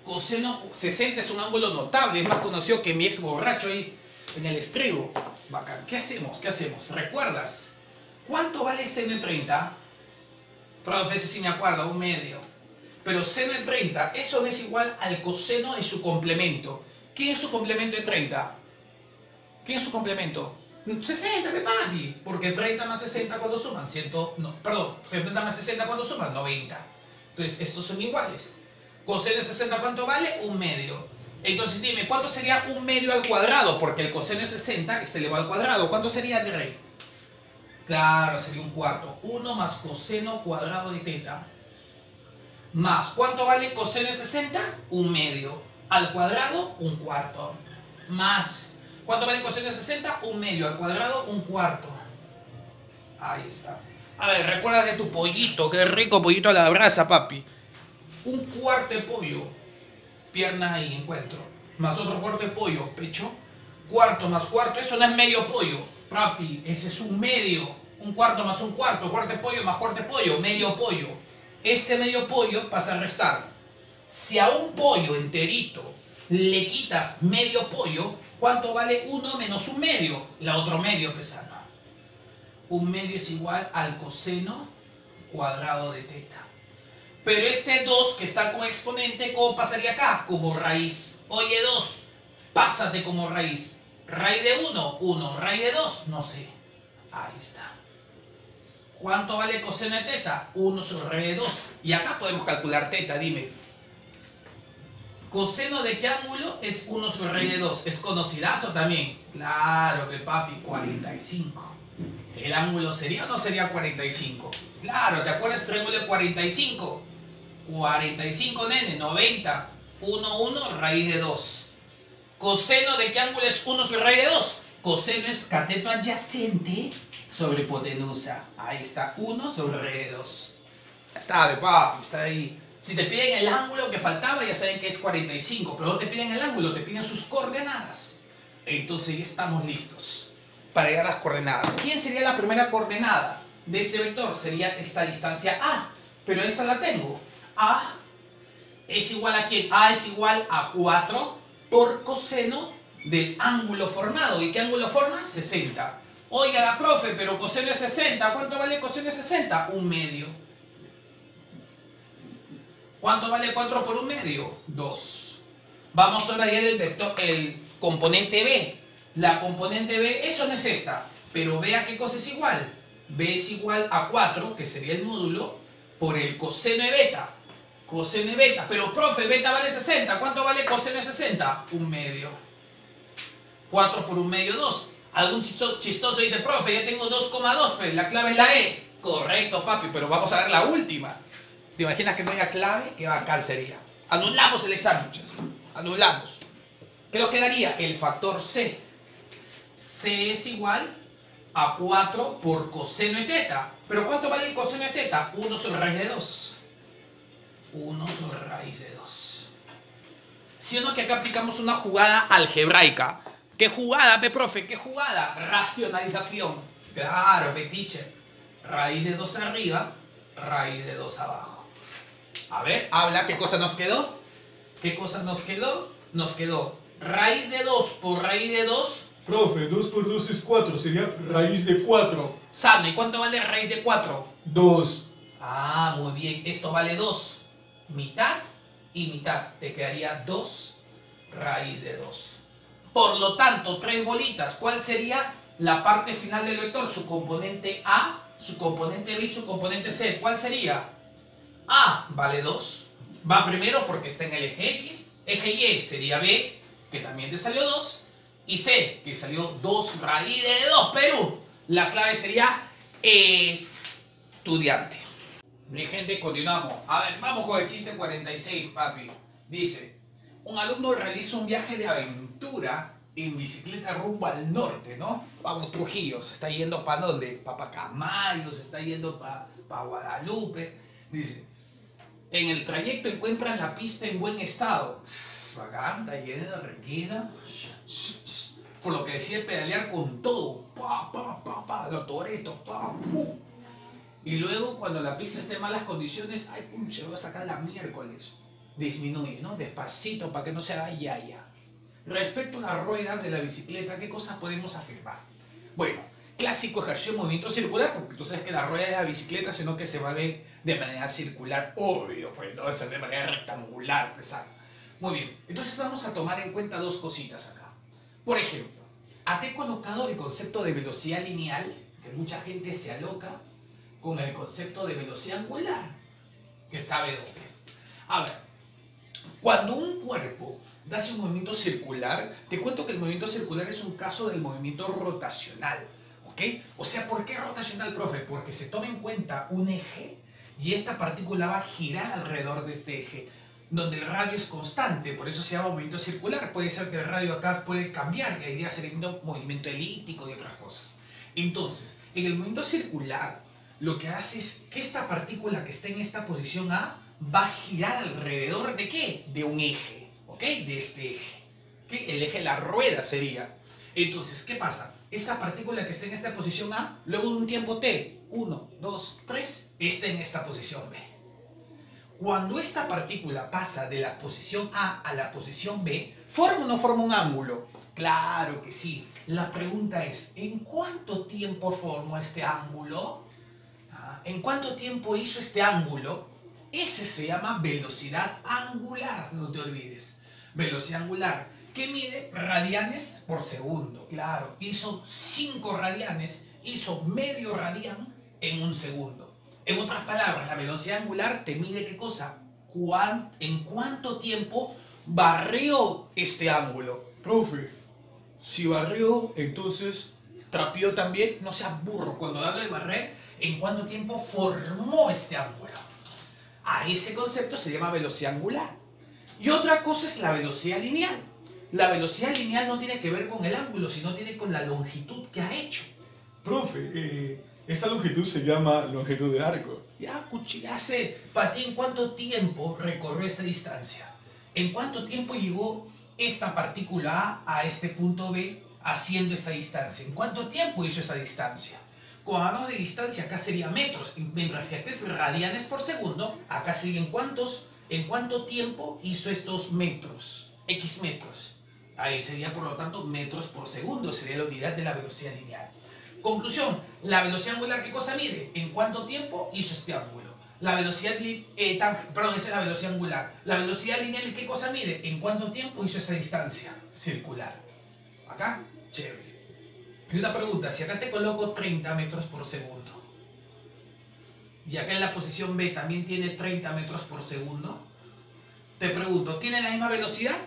coseno 60 es un ángulo notable. Es más conocido que mi ex borracho ahí en el estribo. Bacán. ¿Qué hacemos? ¿Recuerdas? ¿Cuánto vale seno de 30? Profe, ese sí me acuerdo, 1/2. Pero seno de 30, eso no es igual al coseno de su complemento. ¿Quién es su complemento de 30? ¿Quién es su complemento? 60, me papi. Porque 30 más 60 cuando suman 30 más 60 cuando suman 90. Entonces, estos son iguales. Coseno de 60, ¿cuánto vale? 1/2. Entonces, dime, ¿cuánto sería 1/2 al cuadrado? Porque el coseno de 60 está elevado al cuadrado. ¿Cuánto sería, de rey? Claro, sería 1/4. 1 más coseno cuadrado de teta. Más, ¿cuánto vale coseno de 60? 1/2. Al cuadrado, 1/4. Más, ¿cuánto vale coseno de 60? 1/2. Al cuadrado, 1/4. Ahí está. A ver, recuerda de tu pollito. Qué rico pollito a la brasa, papi. 1/4 de pollo. Pierna ahí, encuentro. Más otro cuarto de pollo, pecho. Cuarto más cuarto, eso no es medio pollo. Papi, ese es 1/2. 1/4 más 1/4. Cuarto de pollo más cuarto de pollo. Medio pollo. Este medio pollo pasa a restar. Si a un pollo enterito le quitas medio pollo, ¿cuánto vale 1 menos 1/2? La otro medio pesano. 1/2 es igual al coseno cuadrado de teta. Pero este 2 que está como exponente, ¿cómo pasaría acá? Como raíz. Oye, 2, pásate como raíz. Raíz de 1. Raíz de 2, no sé. Ahí está. ¿Cuánto vale coseno de teta? 1 sobre raíz de 2. Y acá podemos calcular teta, dime. ¿Coseno de qué ángulo es 1 sobre raíz de 2? ¿Es conocidazo también? Claro que papi, 45. ¿El ángulo sería o no sería 45? Claro, ¿te acuerdas triángulo de 45? 45, nene, 90. 1 raíz de 2. ¿Coseno de qué ángulo es 1 sobre raíz de 2? Coseno es cateto adyacente sobre hipotenusa. Ahí está, 1 sobre raíz de 2. Ya está, papi, está ahí. Si te piden el ángulo que faltaba, ya saben que es 45. Pero no te piden el ángulo, te piden sus coordenadas. Entonces ya estamos listos para llegar a las coordenadas. ¿Quién sería la primera coordenada de este vector? Sería esta distancia A. Pero esta la tengo. A es igual a ¿quién? A es igual a 4 por coseno del ángulo formado. ¿Y qué ángulo forma? 60. Oiga, profe, pero coseno es 60. ¿Cuánto vale coseno de 60? 1/2. ¿Cuánto vale 4 por 1/2? 2. Vamos ahora a ver el vector, el componente B. La componente B, eso no es esta. Pero vea qué cosa es igual. B es igual a 4, que sería el módulo, por el coseno de beta. Coseno de beta. Pero, profe, beta vale 60. ¿Cuánto vale coseno de 60? 1/2. 4 por 1/2, 2. Algún chistoso dice, profe, ya tengo 2,2, pues la clave es la E. Correcto, papi, pero vamos a ver la última. ¿Te imaginas que no haya clave? Qué bacán sería. Anulamos el examen, muchachos. Anulamos. ¿Qué nos quedaría? El factor C. C es igual a 4 por coseno de teta. ¿Pero cuánto vale el coseno de teta? 1 sobre raíz de 2. 1 sobre raíz de 2. ¿Sí o no que acá aplicamos una jugada algebraica? ¿Qué jugada, profe? ¿Qué jugada? Racionalización. Claro, teacher. Raíz de 2 arriba, raíz de 2 abajo. A ver, habla, ¿qué cosa nos quedó? ¿Qué cosa nos quedó? Nos quedó raíz de 2 por raíz de 2. Profe, 2 por 2 es 4, sería raíz de 4. Sano, ¿y cuánto vale raíz de 4? 2. Ah, muy bien, esto vale 2. Mitad y mitad. Te quedaría 2 raíz de 2. Por lo tanto, 3 bolitas. ¿Cuál sería la parte final del vector? Su componente A, su componente B y su componente C. ¿Cuál sería? A vale 2. Va primero porque está en el eje X. Eje Y sería B, que también te salió 2. Y C, que salió 2 raíz de 2. Perú. La clave sería estudiante. Mi gente, continuamos. A ver, vamos con el chiste 46, papi. Dice, un alumno realiza un viaje de aventura en bicicleta rumbo al norte, ¿no? Vamos, Trujillo, se está yendo ¿para dónde? Para Pacamayo, se está yendo para Guadalupe. Dice, en el trayecto encuentran la pista en buen estado. Bacán, está llena, tranquila. Por lo que decía pedalear con todo. Los toretos, Y luego, cuando la pista esté en malas condiciones, ay, se va a sacar la miércoles. Disminuye, ¿no? Despacito para que no se haga yaya. Respecto a las ruedas de la bicicleta, ¿qué cosas podemos afirmar? Bueno, clásico ejercicio de movimiento circular, porque tú sabes que la rueda de la bicicleta, sino que se va a ver de manera circular, obvio, pues no va a ser de manera rectangular, pesada. Muy bien, entonces vamos a tomar en cuenta dos cositas acá. Por ejemplo, te he colocado el concepto de velocidad lineal, que mucha gente se aloca con el concepto de velocidad angular, que está W. A ver, cuando un cuerpo hace un movimiento circular, te cuento que el movimiento circular es un caso del movimiento rotacional, ¿ok? O sea, ¿por qué rotacional, profe? Porque se toma en cuenta un eje y esta partícula va a girar alrededor de este eje, donde el radio es constante, por eso se llama movimiento circular. Puede ser que el radio acá puede cambiar y ahí va a ser movimiento elíptico y otras cosas. Entonces, en el movimiento circular, lo que hace es que esta partícula que está en esta posición A va a girar alrededor ¿de qué? De un eje, ¿ok? De este eje. ¿Okay? El eje de la rueda sería. Entonces, ¿qué pasa? Esta partícula que está en esta posición A, luego de un tiempo T, 1, 2, 3, está en esta posición B. Cuando esta partícula pasa de la posición A a la posición B, ¿forma o no forma un ángulo? Claro que sí. La pregunta es, ¿en cuánto tiempo formó este ángulo? ¿En cuánto tiempo hizo este ángulo? Ese se llama velocidad angular, no te olvides. Velocidad angular, que mide radianes por segundo. Claro, hizo 5 radianes, hizo medio radián en un segundo. En otras palabras, la velocidad angular te mide ¿qué cosa? ¿En cuánto tiempo barrió este ángulo? Profe, si barrió, entonces... Trapeó también, no seas burro. Cuando hablo de barrer, ¿en cuánto tiempo formó este ángulo? A ese concepto se llama velocidad angular. Y otra cosa es la velocidad lineal. La velocidad lineal no tiene que ver con el ángulo, sino tiene con la longitud que ha hecho. Profe, esta longitud se llama longitud de arco. Ya sé, para ti, ¿en cuánto tiempo recorrió esta distancia? ¿En cuánto tiempo llegó esta partícula A a este punto B haciendo esta distancia? ¿En cuánto tiempo hizo esa distancia? Cuando hablamos de distancia, acá sería metros, mientras que acá es radianes por segundo, acá sería en cuánto tiempo hizo estos metros, X metros. Ahí sería, por lo tanto, metros por segundo, sería la unidad de la velocidad lineal. Conclusión, la velocidad angular, ¿qué cosa mide? ¿En cuánto tiempo hizo este ángulo? La velocidad, esa es la velocidad angular. La velocidad lineal, ¿qué cosa mide? ¿En cuánto tiempo hizo esa distancia circular? Acá, chévere. Y una pregunta, si acá te coloco 30 metros por segundo, y acá en la posición B también tiene 30 metros por segundo, te pregunto, ¿tiene la misma velocidad?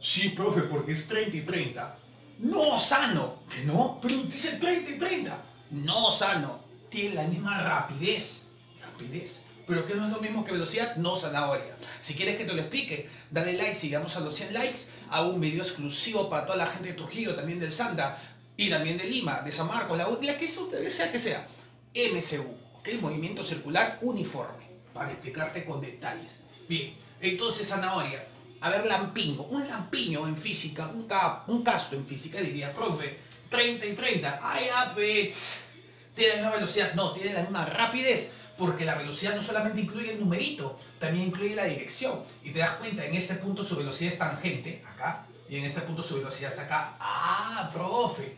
Sí, profe, porque es 30 y 30. No, sano. ¿Que no? Pero dice 30 y 30. No, sano. Tiene la misma rapidez. ¿Rapidez? ¿Pero que no es lo mismo que velocidad? No, zanahoria. Si quieres que te lo explique, dale like. Si llegamos a los 100 likes, hago un video exclusivo para toda la gente de Trujillo, también del Santa, y también de Lima, de San Marcos, la que sea que sea. MCU, ¿ok? Movimiento circular uniforme. para explicarte con detalles. Bien, entonces zanahoria, a ver, lampiño, un lampiño en física, un casto en física diría, profe, 30 y 30, ay, pues, tiene la velocidad, no, tiene la misma rapidez, porque la velocidad no solamente incluye el numerito, también incluye la dirección, y te das cuenta, en este punto su velocidad es tangente, acá, y en este punto su velocidad está acá. Ah, profe,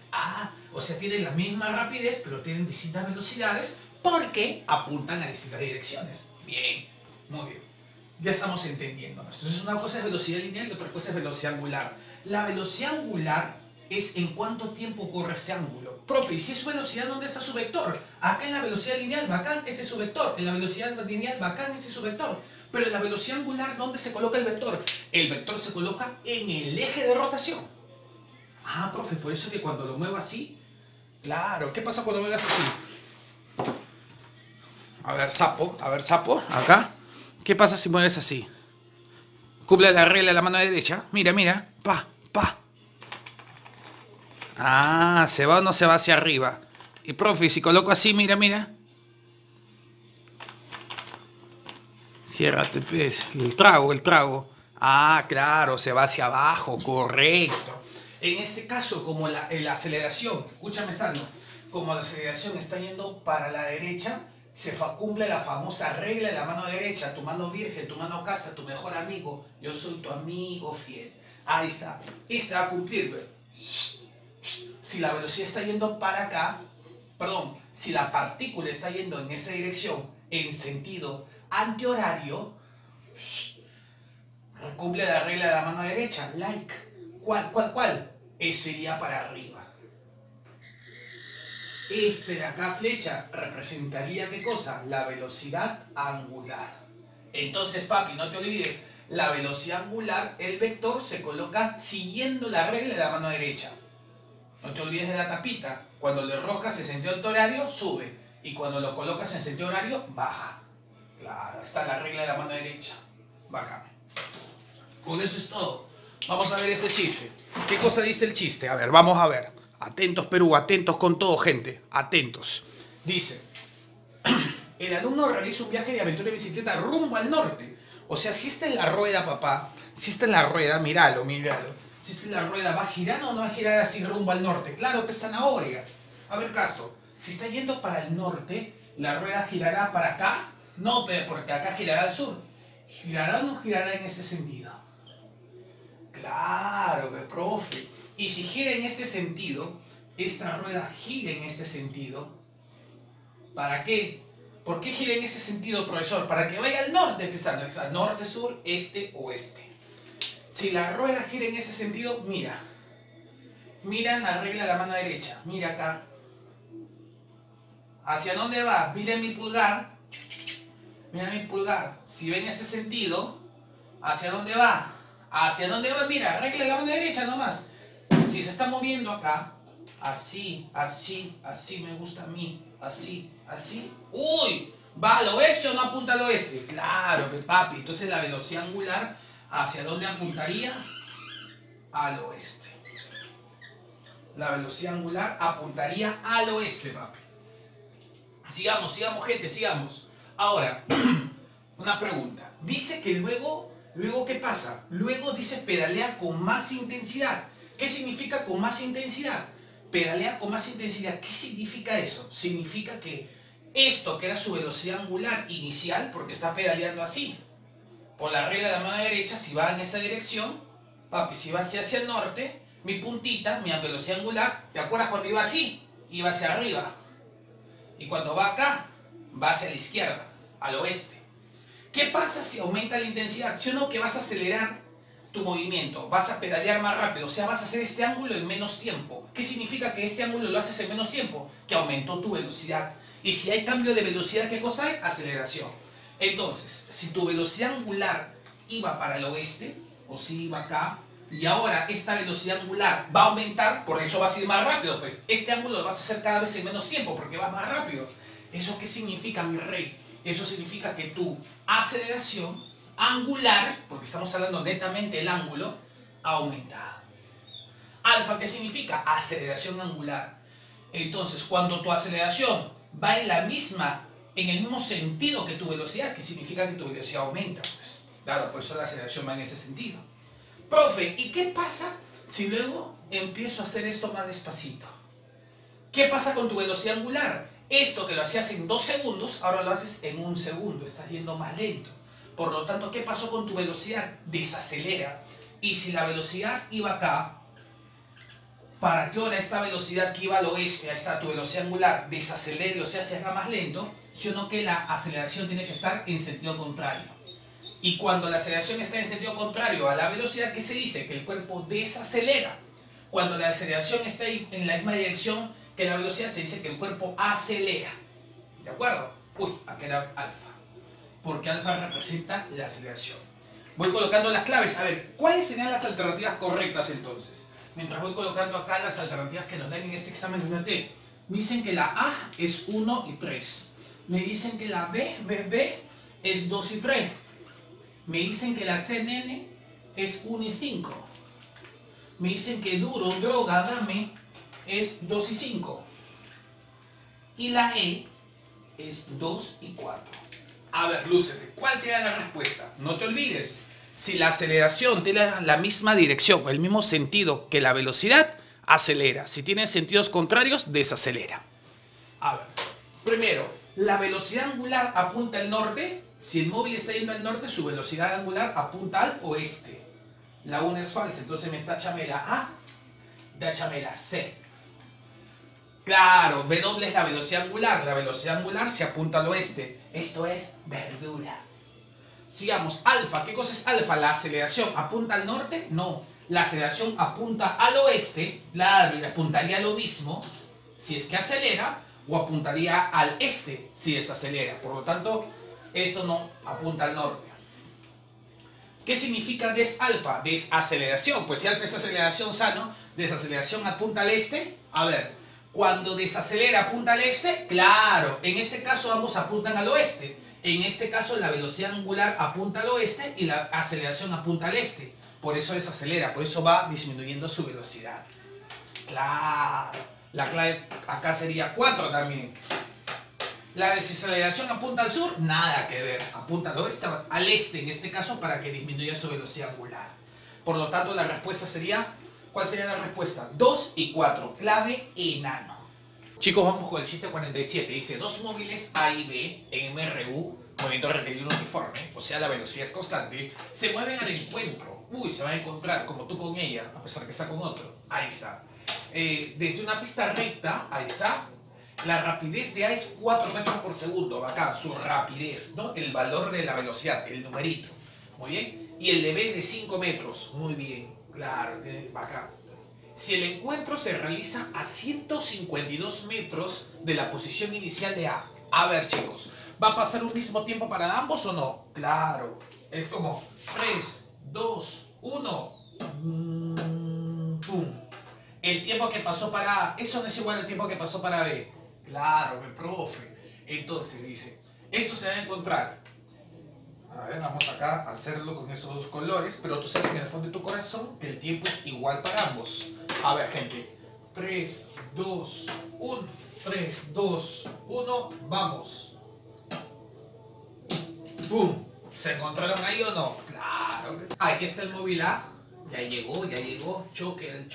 o sea, tienen la misma rapidez, pero tienen distintas velocidades, porque apuntan a distintas direcciones. Bien, muy bien. Ya estamos entendiendo. Entonces una cosa es velocidad lineal y otra cosa es velocidad angular. La velocidad angular es en cuánto tiempo corre este ángulo. Profe, ¿y si es velocidad, dónde está su vector? Acá en la velocidad lineal, bacán, ese es su vector. En la velocidad lineal, bacán, ese es su vector. Pero en la velocidad angular, ¿dónde se coloca el vector? El vector se coloca en el eje de rotación. Ah, profe, por eso que cuando lo muevo así... Claro, ¿qué pasa cuando mueves así? A ver, sapo, acá. ¿Qué pasa si mueves así? Cumple la regla de la mano derecha. Mira, mira. Pa. Ah, ¿se va o no se va hacia arriba? Y profe, si coloco así, mira, mira. Ciérrate, pues. El trago. Ah, claro, se va hacia abajo, correcto. En este caso, como la aceleración, escúchame, Sano, como la aceleración está yendo para la derecha, cumple la famosa regla de la mano derecha, tu mano virgen, tu mano casta, tu mejor amigo, yo soy tu amigo fiel. Ahí está. Esta va a cumplir, ¿ve? Si la velocidad está yendo para acá, perdón, si la partícula está yendo en esa dirección, en sentido antihorario, cumple la regla de la mano derecha, like. ¿Cuál? Esto iría para arriba. Este de acá, flecha, representaría ¿qué cosa? La velocidad angular. Entonces, papi, no te olvides, la velocidad angular, el vector se coloca siguiendo la regla de la mano derecha. No te olvides de la tapita. Cuando le enroscas en sentido antihorario, sube. Y cuando lo colocas en sentido horario, baja. Claro, está la regla de la mano derecha. Bacán. Con eso es todo. Vamos a ver este chiste. ¿Qué cosa dice el chiste? A ver, vamos a ver. Atentos, Perú, atentos con todo, gente. Atentos. Dice, el alumno realiza un viaje de aventura en bicicleta rumbo al norte. O sea, si está en la rueda, papá, si está en la rueda, míralo. Si está en la rueda, ¿va a girar o no va a girar así rumbo al norte? Claro, pues zanahoria. A ver, Castro, si está yendo para el norte, ¿la rueda girará para acá? No, porque acá girará al sur. ¿Girará o no girará en este sentido? Claro, profe. Y si gira en este sentido, esta rueda gira en este sentido, ¿para qué? ¿Por qué gira en ese sentido, profesor? Para que vaya al norte, empezando, norte, sur, este, oeste. Si la rueda gira en ese sentido, mira en la regla de la mano derecha, mira acá. ¿Hacia dónde va? Mira mi pulgar. Si ve en ese sentido, ¿hacia dónde va? Mira, regla de la mano derecha nomás. Si se está moviendo acá, así me gusta a mí, así. ¡Uy! ¿Va al oeste o no apunta al oeste? Claro, papi. Entonces la velocidad angular, ¿hacia dónde apuntaría? Al oeste. La velocidad angular apuntaría al oeste, papi. Sigamos, gente, sigamos. Ahora, una pregunta. Dice que luego, ¿qué pasa? Luego dice pedalea con más intensidad. ¿Qué significa con más intensidad? Pedalea con más intensidad. ¿Qué significa eso? Significa que esto, que era su velocidad angular inicial, porque está pedaleando así, por la regla de la mano derecha, si va en esa dirección, papi, si va hacia el norte, mi puntita, mi velocidad angular, ¿te acuerdas cuando iba así? Iba hacia arriba. Y cuando va acá, va hacia la izquierda, al oeste. ¿Qué pasa si aumenta la intensidad? Si o no, que vas a acelerar tu movimiento, vas a pedalear más rápido, o sea, vas a hacer este ángulo en menos tiempo. ¿Qué significa que este ángulo lo haces en menos tiempo? Que aumentó tu velocidad. Y si hay cambio de velocidad, ¿qué cosa hay? Aceleración. Entonces, si tu velocidad angular iba para el oeste, o si iba acá, y ahora esta velocidad angular va a aumentar, por eso vas a ir más rápido, pues este ángulo lo vas a hacer cada vez en menos tiempo, porque vas más rápido. ¿Eso qué significa, mi rey? Eso significa que tu aceleración angular, porque estamos hablando netamente del ángulo, ha aumentado. Alfa, ¿qué significa? Aceleración angular. Entonces, cuando tu aceleración va en la misma en el mismo sentido que tu velocidad, que significa que tu velocidad aumenta, pues. Claro, por eso la aceleración va en ese sentido. Profe, ¿y qué pasa si luego empiezo a hacer esto más despacito? ¿Qué pasa con tu velocidad angular? Esto que lo hacías en 2 segundos, ahora lo haces en 1 segundo, estás yendo más lento. Por lo tanto, ¿qué pasó con tu velocidad? Desacelera. Y si la velocidad iba acá, ¿para qué hora esta velocidad que iba al oeste, ahí está tu velocidad angular, desacelere, o sea, se haga más lento, sino que la aceleración tiene que estar en sentido contrario? Y cuando la aceleración está en sentido contrario a la velocidad, ¿qué se dice? Que el cuerpo desacelera. Cuando la aceleración está en la misma dirección que la velocidad, se dice que el cuerpo acelera. ¿De acuerdo? Uy, aquí era alfa. Porque alfa representa la aceleración. Voy colocando las claves. A ver, ¿cuáles serían las alternativas correctas entonces? Mientras voy colocando acá las alternativas que nos dan en este examen de UNT. Me dicen que la A es 1 y 3. Me dicen que la B es 2 y 3. Me dicen que la CNN es 1 y 5. Me dicen que duro, droga, dame es 2 y 5. Y la E es 2 y 4. A ver, lúcete, ¿cuál sería la respuesta? No te olvides, si la aceleración tiene la misma dirección, el mismo sentido que la velocidad, acelera. Si tiene sentidos contrarios, desacelera. A ver, primero, la velocidad angular apunta al norte. Si el móvil está yendo al norte, su velocidad angular apunta al oeste. La 1 es falsa, entonces me táchame la A, táchame la C. Claro, W es la velocidad angular se apunta al oeste. Esto es verdura. Sigamos, alfa, ¿qué cosa es alfa? ¿La aceleración apunta al norte? No, la aceleración apunta al oeste, claro, y apuntaría a lo mismo si es que acelera, o apuntaría al este si desacelera. Por lo tanto, esto no apunta al norte. ¿Qué significa desalfa? Desaceleración. Pues si alfa es aceleración sano, desaceleración apunta al este. A ver, cuando desacelera apunta al este, claro, en este caso ambos apuntan al oeste. En este caso la velocidad angular apunta al oeste y la aceleración apunta al este. Por eso desacelera, por eso va disminuyendo su velocidad. Claro, la clave acá sería 4 también. La desaceleración apunta al sur, nada que ver, apunta al oeste, al este en este caso para que disminuya su velocidad angular. Por lo tanto la respuesta sería, ¿cuál sería la respuesta? 2 y 4, clave enano. Chicos, vamos con el chiste 47. Dice, 2 móviles A y B en MRU, movimiento rectilíneo uniforme, o sea la velocidad es constante, se mueven al encuentro. Uy, se van a encontrar como tú con ella, a pesar que está con otro. Ahí está. Desde una pista recta, ahí está. La rapidez de A es 4 metros por segundo, acá, su rapidez, ¿no? El valor de la velocidad, el numerito. Muy bien. Y el de B es de 5 metros. Muy bien, claro, acá. Si el encuentro se realiza a 152 metros de la posición inicial de A. A ver, chicos, ¿va a pasar un mismo tiempo para ambos o no? Claro, es como 3, 2, 1. ¡Pum! El tiempo que pasó para A, eso no es igual al tiempo que pasó para B. Claro, mi profe. Entonces dice, esto se va a encontrar. A ver, vamos acá a hacerlo con esos dos colores, pero tú sabes en el fondo de tu corazón que el tiempo es igual para ambos. A ver, gente. 3, 2, 1. 3, 2, 1. Vamos. ¡Pum! ¿Se encontraron ahí o no? Claro. Aquí está el móvil A. Ya llegó. Choque, al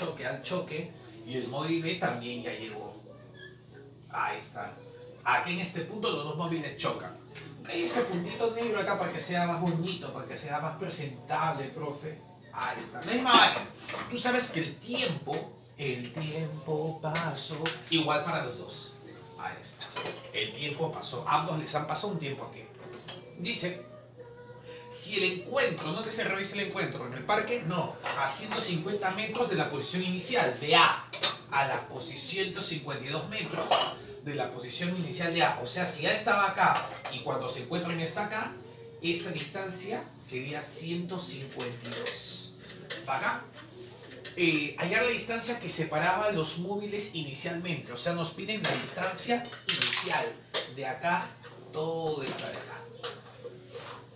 choque. Y el móvil B también ya llegó. Ahí está. Aquí en este punto los dos móviles chocan. Hay este puntito negro acá para que sea más bonito, para que sea más presentable, profe. Ahí está. La misma vaina. Tú sabes que el tiempo pasó igual para los dos. Ahí está. El tiempo pasó. Ambos les han pasado un tiempo aquí. Dice, si el encuentro, ¿dónde se revisa el encuentro? ¿En el parque? No. A 150 metros de la posición inicial, de A la posición 152 metros de la posición inicial de A. O sea, si A estaba acá y cuando se encuentran está acá, esta distancia sería 152. ¿Va acá? Hallar la distancia que separaba los móviles inicialmente. O sea, nos piden la distancia inicial. De acá, todo está de acá.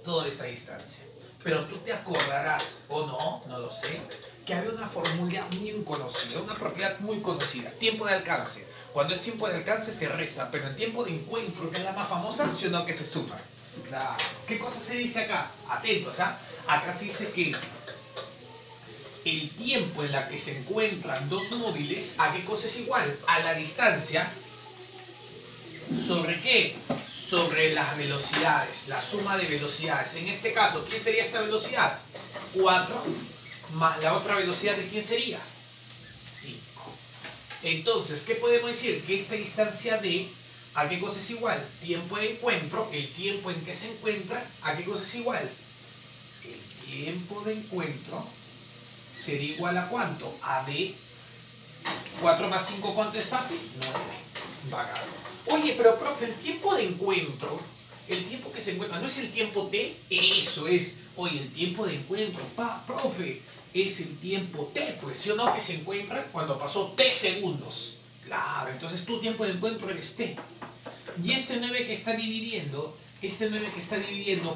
Toda esta distancia. Pero tú te acordarás, o no lo sé, que había una fórmula muy conocida, una propiedad muy conocida, tiempo de alcance. Cuando es tiempo de alcance se resta, pero en tiempo de encuentro, que es la más famosa, sí o no que se suma. Claro. ¿Qué cosa se dice acá? Atentos, ¿ah? Acá se dice que el tiempo en la que se encuentran dos móviles, ¿a qué cosa es igual? A la distancia. ¿Sobre qué? Sobre las velocidades, la suma de velocidades. En este caso, ¿quién sería esta velocidad? 4 más la otra velocidad, ¿de quién sería? 5. Entonces, ¿qué podemos decir? Que esta distancia D, ¿a qué cosa es igual? Tiempo de encuentro, el tiempo en que se encuentra, ¿a qué cosa es igual? El tiempo de encuentro sería igual a ¿cuánto? A D. 4 más 5, ¿cuánto es, papi? 9. Bacano. Oye, pero profe, el tiempo de encuentro, el tiempo que se encuentra, ¿no es el tiempo T? Eso es. Oye, el tiempo de encuentro, profe, es el tiempo T, pues, ¿sí o no? Que se encuentra cuando pasó T segundos. Claro, entonces tu tiempo de encuentro eres T. Y este 9 que está dividiendo,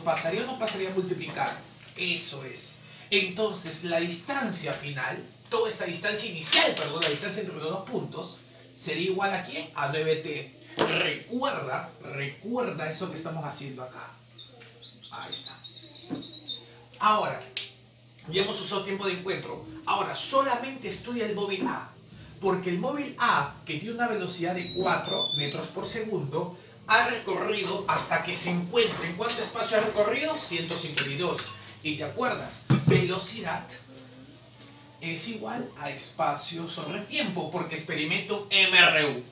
¿pasaría o no pasaría a multiplicar? Eso es. Entonces, la distancia final, toda esta distancia inicial, perdón, la distancia entre los dos puntos, sería igual a ¿quién? A 9t. Recuerda eso que estamos haciendo acá. Ahí está. Ahora, ya hemos usado tiempo de encuentro. Ahora, solamente estudia el móvil A. Porque el móvil A, que tiene una velocidad de 4 metros por segundo, ha recorrido hasta que se encuentre. ¿En cuánto espacio ha recorrido? 152. Y te acuerdas, velocidad es igual a espacio sobre tiempo, porque experimento MRU.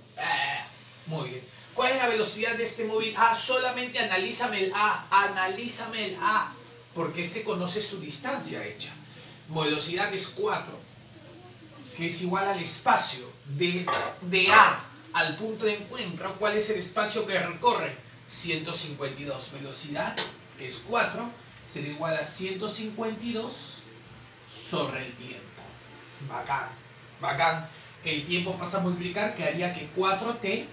Muy bien. ¿Cuál es la velocidad de este móvil A? Solamente analízame el A, porque este conoce su distancia hecha. Velocidad es 4, que es igual al espacio de A al punto de encuentro. ¿Cuál es el espacio que recorre? 152. Velocidad es 4, será igual a 152 sobre el tiempo. Bacán, bacán. El tiempo pasa a multiplicar, que haría que 4t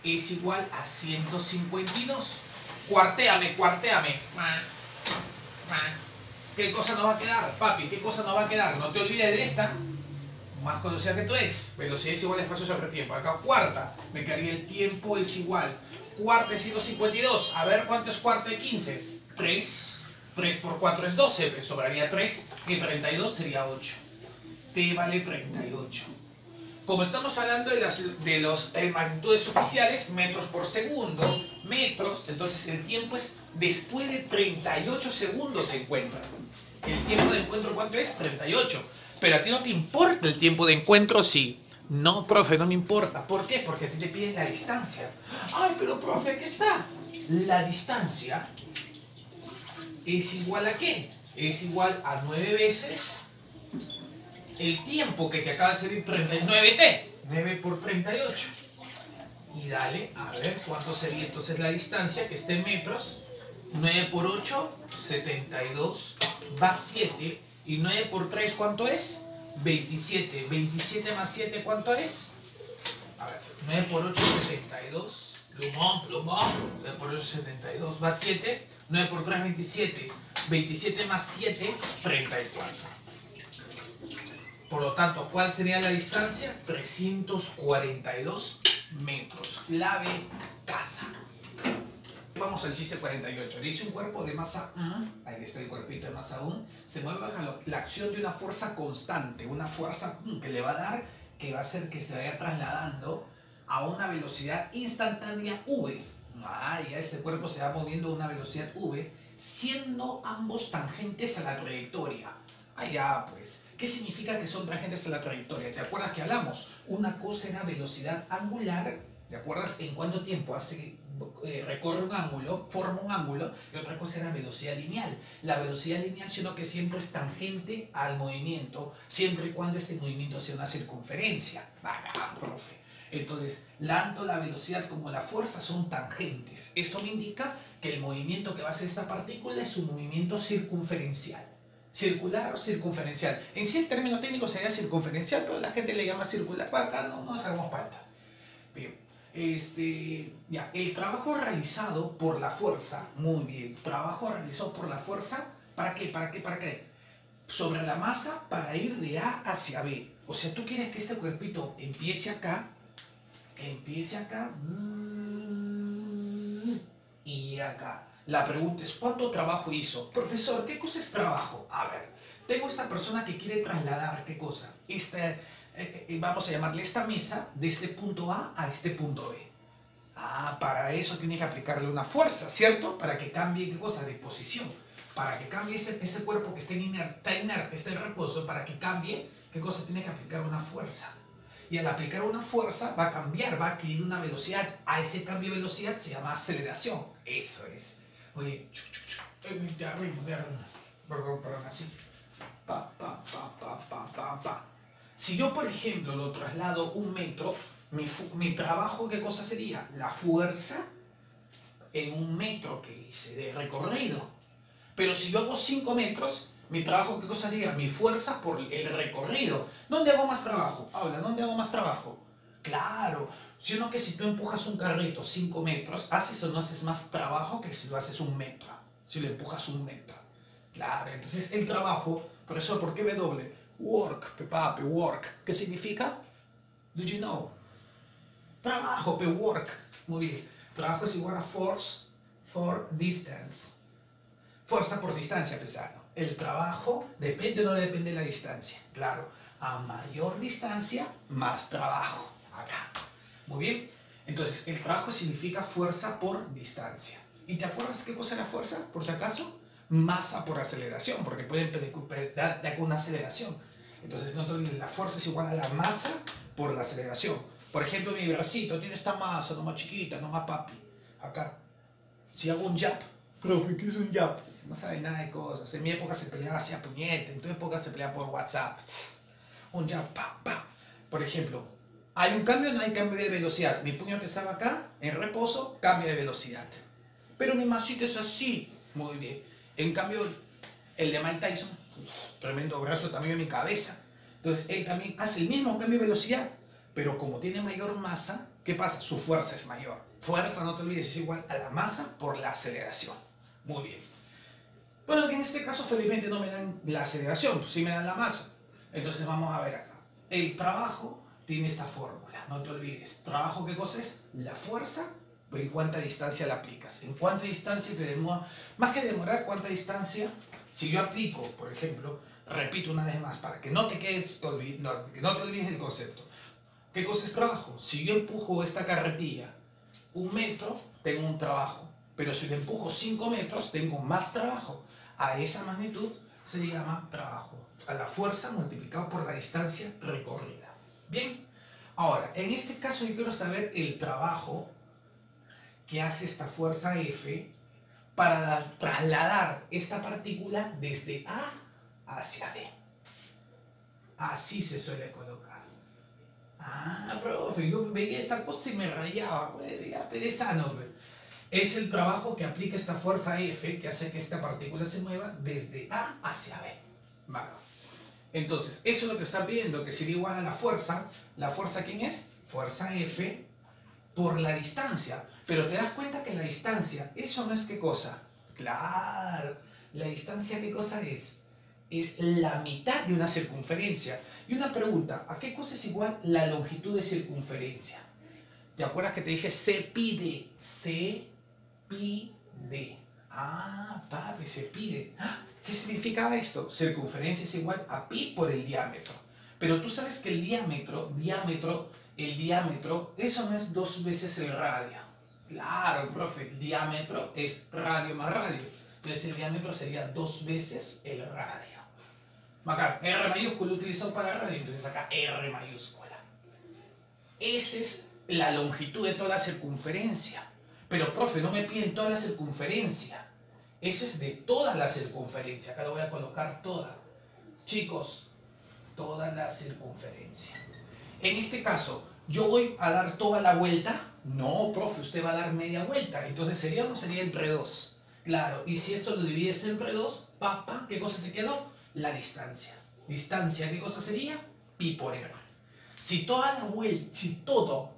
es igual a 152. Cuartéame. ¿Qué cosa nos va a quedar, papi? ¿Qué cosa nos va a quedar? No te olvides de esta, más conocida que tú es. Velocidad es igual a espacio sobre tiempo. Acá cuarta, me quedaría el tiempo es igual. Cuarta es 152. A ver, ¿cuánto es cuarta de 15? 3. 3 por 4 es 12, me sobraría 3. Y 32 sería 8. T vale 38. Como estamos hablando de los magnitudes oficiales, metros por segundo, metros, entonces el tiempo es después de 38 segundos se encuentra. ¿El tiempo de encuentro cuánto es? 38. Pero a ti no te importa el tiempo de encuentro, sí. No, profe, no me importa. ¿Por qué? Porque a ti te piden la distancia. Ay, pero profe, ¿qué está? La distancia es igual a ¿qué? Es igual a 9 veces el tiempo que te acaba de salir, 39t. 9 por 38. Y dale, a ver, ¿cuánto sería entonces la distancia? Que esté en metros. 9 por 8, 72. Va 7. Y 9 por 3, ¿cuánto es? 27. 27 más 7, ¿cuánto es? A ver, 9 por 8, 72. Plumón. 9 por 8, 72. Va 7. 9 por 3, 27. 27 más 7, 34. Por lo tanto, ¿cuál sería la distancia? 342 metros. Clave casa. Vamos al chiste 48. Dice un cuerpo de masa 1, ahí está el cuerpito de masa 1, se mueve bajo la acción de una fuerza constante, una fuerza que le va a dar, que va a hacer que se vaya trasladando a una velocidad instantánea v. Ya este cuerpo se va moviendo a una velocidad v, siendo ambos tangentes a la trayectoria. Ya pues. ¿Qué significa que son tangentes a la trayectoria? ¿Te acuerdas que hablamos? Una cosa era velocidad angular, ¿te acuerdas en cuánto tiempo recorre un ángulo, forma un ángulo? Y otra cosa era velocidad lineal. La velocidad lineal, sino que siempre es tangente al movimiento, siempre y cuando este movimiento sea una circunferencia. Bacán, profe. Entonces, tanto la velocidad como la fuerza son tangentes. Esto me indica que el movimiento que va a hacer esta partícula es un movimiento circunferencial. ¿Circular o circunferencial? En sí el término técnico sería circunferencial, pero la gente le llama circular. Acá no nos hagamos falta. Bien. El trabajo realizado por la fuerza, muy bien, trabajo realizado por la fuerza, ¿para qué? ¿Para qué? Sobre la masa para ir de A hacia B. O sea, tú quieres que este cuerpito empiece acá, empiece acá y acá. La pregunta es, ¿cuánto trabajo hizo? Profesor, ¿qué cosa es trabajo? A ver, tengo esta persona que quiere trasladar, ¿qué cosa? Vamos a llamarle esta mesa de este punto A a este punto B. Para eso tiene que aplicarle una fuerza, ¿cierto? Para que cambie, ¿qué cosa? De posición. Para que cambie este cuerpo que está inerte, está en reposo, para que cambie, ¿qué cosa? Tiene que aplicar una fuerza. Y al aplicar una fuerza va a cambiar, va a adquirir una velocidad. A ese cambio de velocidad se llama aceleración. Eso es. Oye, perdón, así. Si yo, por ejemplo, lo traslado 1 metro, mi trabajo, ¿qué cosa sería? La fuerza en 1 metro que hice de recorrido. Pero si yo hago 5 metros, mi trabajo, ¿qué cosa sería? Mi fuerza por el recorrido. ¿Dónde hago más trabajo? Habla, ¿dónde hago más trabajo? Claro, sino que si tú empujas un carrito 5 metros, ¿haces o no haces más trabajo que si lo haces 1 metro? Si lo empujas 1 metro. Claro, entonces el trabajo, profesor, ¿por qué W? Work, papi, work. ¿Qué significa? Do you know? Trabajo, work. Muy bien. Trabajo es igual a force for distance. Fuerza por distancia, pesado. El trabajo depende o no depende de la distancia. Claro, a mayor distancia, más trabajo. Acá. Muy bien. Entonces, el trabajo significa fuerza por distancia. ¿Y te acuerdas qué cosa era fuerza, por si acaso? Masa por aceleración, porque pueden dar una aceleración. Entonces, no te olvides, la fuerza es igual a la masa por la aceleración. Por ejemplo, mi bracito tiene esta masa, no más chiquita, no más papi. Acá. Si hago un jab. Profe, ¿qué es un jab? No sabe nada de cosas. En mi época se peleaba hacia puñete, en tu época se peleaba por WhatsApp. Un jab, pa, pa. Por ejemplo, ¿hay un cambio o no hay cambio de velocidad? Mi puño empezaba acá, en reposo, cambio de velocidad. Pero mi masito es así. Muy bien. En cambio, el de Mike Tyson, tremendo brazo también en mi cabeza. Entonces, él también hace el mismo cambio de velocidad, pero como tiene mayor masa, ¿qué pasa? Su fuerza es mayor. Fuerza, no te olvides, es igual a la masa por la aceleración. Muy bien. Bueno, que en este caso felizmente no me dan la aceleración, sí me dan la masa. Entonces vamos a ver acá. El trabajo tiene esta fórmula, no te olvides. ¿Trabajo qué cosa es? La fuerza, en cuánta distancia la aplicas. En cuánta distancia te demora, más que demorar, cuánta distancia, si yo aplico, por ejemplo, repito una vez más, para que no te quedes, que no te olvides del concepto. ¿Qué cosa es trabajo? Si yo empujo esta carretilla 1 metro, tengo un trabajo. Pero si le empujo 5 metros, tengo más trabajo. A esa magnitud se llama trabajo. A la fuerza multiplicado por la distancia recorrida. Bien. Ahora, en este caso yo quiero saber el trabajo que hace esta fuerza F para trasladar esta partícula desde A hacia B. Así se suele colocar. Profe, yo veía esta cosa y me rayaba. Ya, perezano, es el trabajo que aplica esta fuerza F que hace que esta partícula se mueva desde A hacia B. Vale. Entonces, eso es lo que está pidiendo, que sería igual a la fuerza. ¿La fuerza quién es? Fuerza F por la distancia. Pero te das cuenta que la distancia, eso no es qué cosa. Claro, la distancia qué cosa es. Es la mitad de una circunferencia. Y una pregunta, ¿a qué cosa es igual la longitud de circunferencia? ¿Te acuerdas que te dije se pide? Se pide. Papi, se pide. ¿Qué significaba esto? Circunferencia es igual a pi por el diámetro. Pero tú sabes que el diámetro, eso no es 2 veces el radio. Claro, profe, el diámetro es radio más radio. Entonces el diámetro sería 2 veces el radio. Acá, R mayúscula utilizado para radio, entonces acá R mayúscula. Esa es la longitud de toda la circunferencia. Pero, profe, no me piden toda la circunferencia. Eso es de toda la circunferencia. Acá lo voy a colocar toda. Chicos, toda la circunferencia. En este caso, ¿yo voy a dar toda la vuelta? No, profe, usted va a dar media vuelta. Entonces, ¿sería o no sería entre 2? Claro, y si esto lo divides entre 2, ¿qué cosa te quedó? La distancia. Distancia, ¿qué cosa sería? Pi por R. Si toda la vuelta, si todo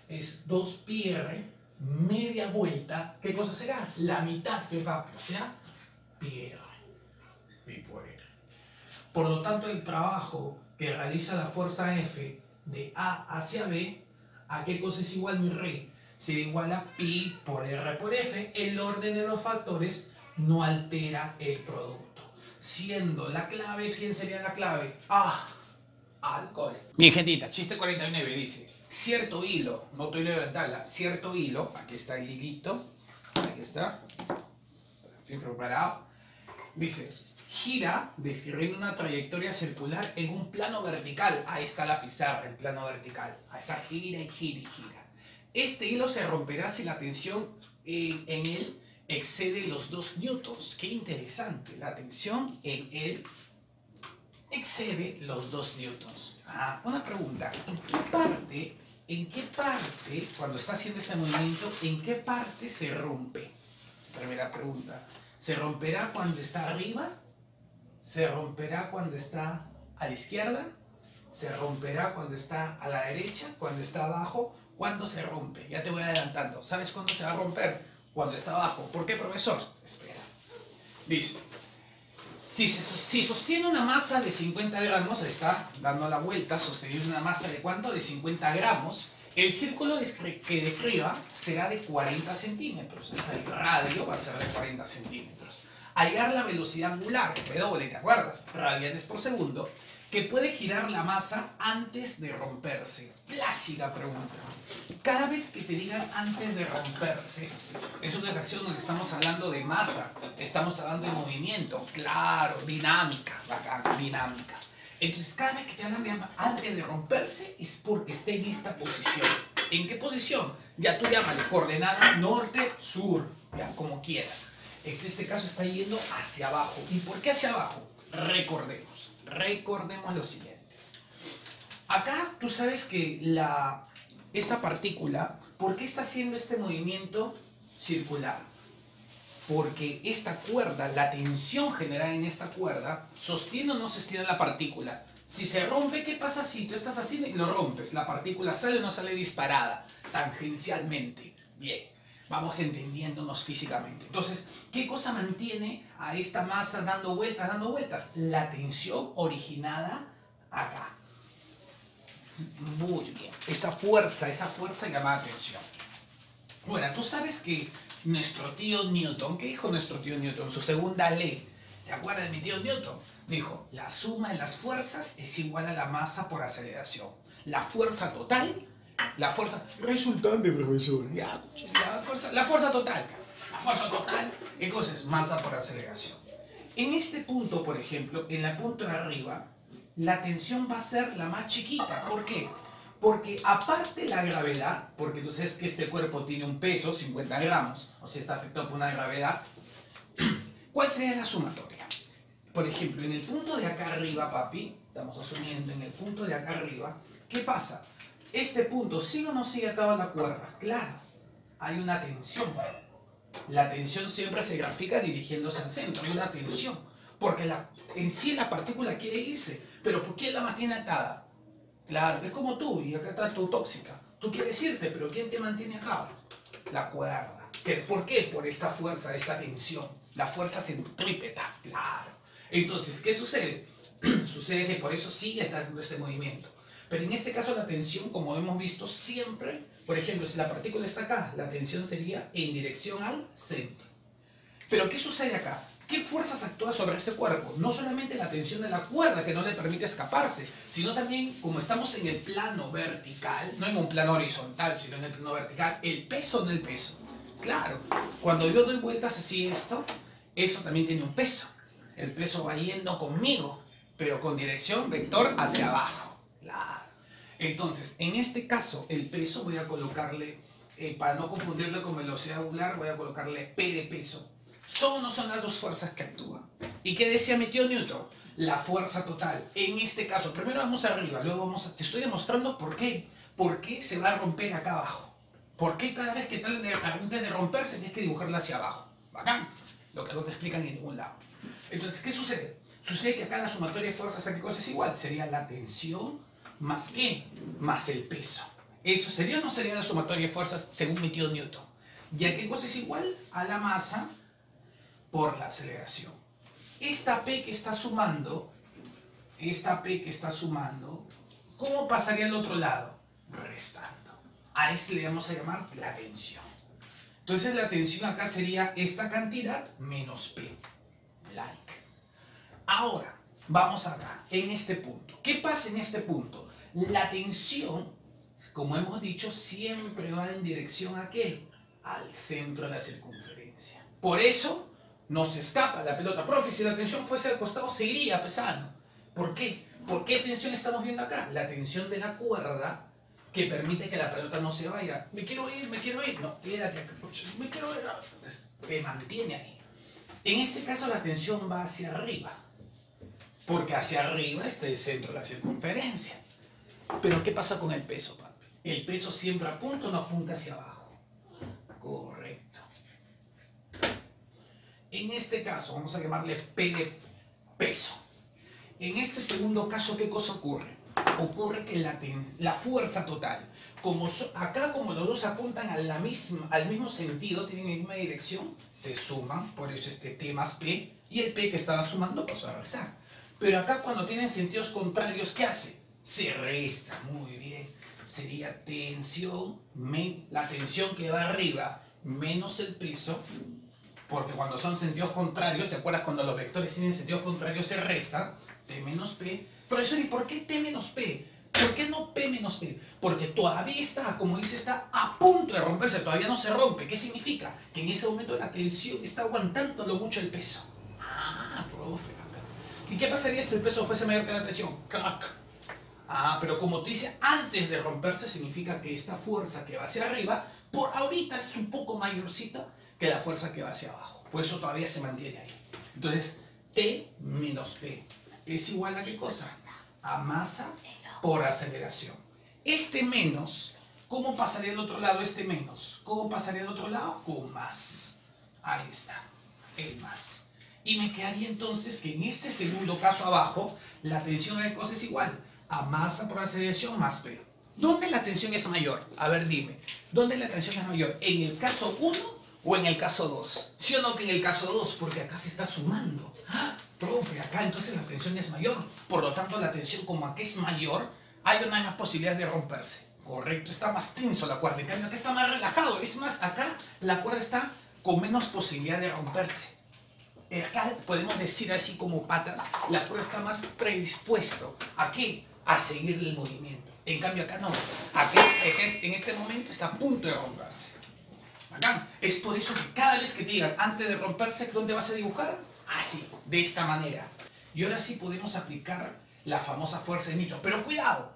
es 2 pi r, media vuelta, ¿qué cosa será? La mitad, o sea, pi r. Pi por r. Por lo tanto, el trabajo que realiza la fuerza F de A hacia B, ¿a qué cosa es igual, mi rey? Será igual a pi por R por F. El orden de los factores no altera el producto. Siendo la clave, ¿quién sería la clave? Alcohol. Bien, gentita, chiste 49 dice: cierto hilo, no estoy leyendo la tabla, cierto hilo, aquí está el hilito, aquí está, siempre preparado, dice: gira describiendo una trayectoria circular en un plano vertical. Ahí está la pizarra, el plano vertical. Ahí está, gira y gira y gira. Este hilo se romperá si la tensión en él excede los 2 newtons. Qué interesante, la tensión en él excede los 2 newtons. Una pregunta: ¿en qué parte, cuando está haciendo este movimiento, en qué parte se rompe? Primera pregunta: ¿se romperá cuando está arriba? ¿Se romperá cuando está a la izquierda? ¿Se romperá cuando está a la derecha? ¿Cuando está abajo? ¿Cuándo se rompe? Ya te voy adelantando. ¿Sabes cuándo se va a romper? Cuando está abajo. ¿Por qué, profesor? Espera. Dice: si sostiene una masa de 50 gramos, está dando la vuelta, sosteniendo una masa de ¿cuánto? De 50 gramos. El círculo que describa será de 40 centímetros. El radio va a ser de 40 centímetros. Hallar la velocidad angular, W, ¿te acuerdas? Radianes por segundo, que puede girar la masa antes de romperse. Clásica pregunta. Cada vez que te digan antes de romperse, es una ocasión donde estamos hablando de masa, estamos hablando de movimiento, claro, dinámica, bacán, dinámica. Entonces, cada vez que te hablan de antes de romperse, es porque está en esta posición. ¿En qué posición? Ya tú llámale coordenada norte, sur, ya como quieras. En este caso está yendo hacia abajo. ¿Y por qué hacia abajo? Recordemos lo siguiente. Acá tú sabes que esta partícula, ¿por qué está haciendo este movimiento circular? Porque esta cuerda, la tensión generada en esta cuerda, sostiene o no sostiene la partícula. Si se rompe, ¿qué pasa si tú estás así y lo rompes? ¿La partícula sale o no sale disparada? Tangencialmente. Bien, vamos entendiéndonos físicamente. Entonces, ¿qué cosa mantiene a esta masa dando vueltas, dando vueltas? La tensión originada acá. Muy bien. Esa fuerza llamada tensión. Bueno, tú sabes que nuestro tío Newton, ¿qué dijo nuestro tío Newton? Su segunda ley. ¿Te acuerdas de mi tío Newton? Dijo: la suma de las fuerzas es igual a la masa por aceleración. La fuerza total, la fuerza Resultante, profesor. la fuerza total. La fuerza total, entonces, masa por aceleración. En este punto, por ejemplo, en el punto de arriba, la tensión va a ser la más chiquita. ¿Por qué? Porque aparte la gravedad, porque tú sabes que este cuerpo tiene un peso, 50 gramos, o sea, está afectado por una gravedad, ¿cuál sería la sumatoria? Por ejemplo, en el punto de acá arriba, papi, estamos asumiendo en el punto de acá arriba, ¿qué pasa? Este punto, ¿sigue o no sigue atado a la cuerda? Claro, hay una tensión. La tensión siempre se grafica dirigiéndose al centro, hay una tensión. Porque en sí la partícula quiere irse, pero ¿por qué la mantiene atada? Claro, es como tú, y acá está tu tóxica. Tú quieres irte, pero ¿quién te mantiene acá? La cuerda. ¿Por qué? Por esta fuerza, esta tensión. La fuerza centrípeta, claro. Entonces, ¿qué sucede? Sucede que por eso sigue estando este movimiento. Pero en este caso la tensión, como hemos visto, siempre, por ejemplo, si la partícula está acá, la tensión sería en dirección al centro. Pero ¿qué sucede acá? ¿Qué fuerzas actúan sobre este cuerpo? No solamente la tensión de la cuerda que no le permite escaparse, sino también, como estamos en el plano vertical, no en un plano horizontal, sino en el plano vertical, el peso en el peso. Claro, cuando yo doy vueltas así eso también tiene un peso. El peso va yendo conmigo, pero con dirección vector hacia abajo. Claro. Entonces, en este caso, el peso voy a colocarle, para no confundirlo con velocidad angular, voy a colocarle P de peso. ¿Son o no son las dos fuerzas que actúan? ¿Y qué decía mi tío Newton? La fuerza total. En este caso, primero vamos arriba, luego te estoy demostrando por qué. ¿Por qué se va a romper acá abajo? ¿Por qué cada vez que antes de romperse tienes que dibujarla hacia abajo? Bacán. Lo que no te explican en ningún lado. Entonces, ¿qué sucede? Sucede que acá la sumatoria de fuerzas, ¿a qué cosa es igual? Sería la tensión más ¿qué? Más el peso. ¿Eso sería o no sería la sumatoria de fuerzas según mi tío Newton? ¿Y a qué cosa es igual? A la masa por la aceleración. Esta P que está sumando, ¿Cómo pasaría al otro lado? Restando. A este le vamos a llamar la tensión. Entonces la tensión acá sería esta cantidad menos P. Like. Ahora, vamos acá, en este punto. ¿Qué pasa en este punto? La tensión, como hemos dicho, siempre va en dirección ¿a qué? Al centro de la circunferencia. Por eso nos escapa la pelota. Profe, si la tensión fuese al costado, seguiría pesando. ¿Por qué? ¿Por qué tensión estamos viendo acá? La tensión de la cuerda que permite que la pelota no se vaya. Me quiero ir. No, quédate acá. Me quiero ir. Te mantiene ahí. En este caso la tensión va hacia arriba. Porque hacia arriba está el centro de la circunferencia. Pero ¿qué pasa con el peso, papi? El peso siempre apunta o no apunta hacia abajo. Correcto. En este caso, vamos a llamarle P de peso. En este segundo caso, ¿qué cosa ocurre? Ocurre que la fuerza total, acá como los dos apuntan al mismo sentido, tienen la misma dirección, se suman, por eso este T más P, y el P que estaba sumando pasó a restar. Pero acá cuando tienen sentidos contrarios, ¿qué hace? Se resta, muy bien. Sería tensión, la tensión que va arriba, menos el peso, porque cuando son sentidos contrarios, ¿te acuerdas cuando los vectores tienen sentidos contrarios se resta? T menos P. Profesor, ¿y por qué T menos P? ¿Por qué no P menos T? Porque todavía está, como dice, está a punto de romperse, todavía no se rompe. ¿Qué significa? Que en ese momento la tensión está aguantándolo mucho el peso. Ah, profe. ¿Y qué pasaría si el peso fuese mayor que la tensión? ¡Crack! Ah, pero como te dice, antes de romperse significa que esta fuerza que va hacia arriba, por ahorita es un poco mayorcita que la fuerza que va hacia abajo. Por eso todavía se mantiene ahí. Entonces, T menos P es igual a ¿qué cosa? A masa por aceleración. Este menos, ¿cómo pasaría al otro lado este menos? ¿Cómo pasaría al otro lado? Con más. Ahí está, el más. Y me quedaría entonces que en este segundo caso abajo, la tensión de cosa es igual a masa por aceleración más P. ¿Dónde la tensión es mayor? A ver, dime. ¿Dónde la tensión es mayor? ¿En el caso 1 o en el caso 2? ¿Sí o no que en el caso 2? Porque acá se está sumando. ¡Ah! Profe, acá entonces la tensión es mayor. Por lo tanto, la tensión como aquí es mayor, hay más posibilidades de romperse. Correcto, está más tenso la cuerda. En cambio, acá está más relajado. Es más, acá la cuerda está con menos posibilidad de romperse. Acá podemos decir así como patas, la cuerda está más predispuesto ¿a qué? A seguir el movimiento. En cambio acá no, acá en este momento está a punto de romperse. Acá. Es por eso que cada vez que te digan antes de romperse, ¿dónde vas a dibujar? Así, de esta manera. Y ahora sí podemos aplicar la famosa fuerza de Newton. Pero cuidado,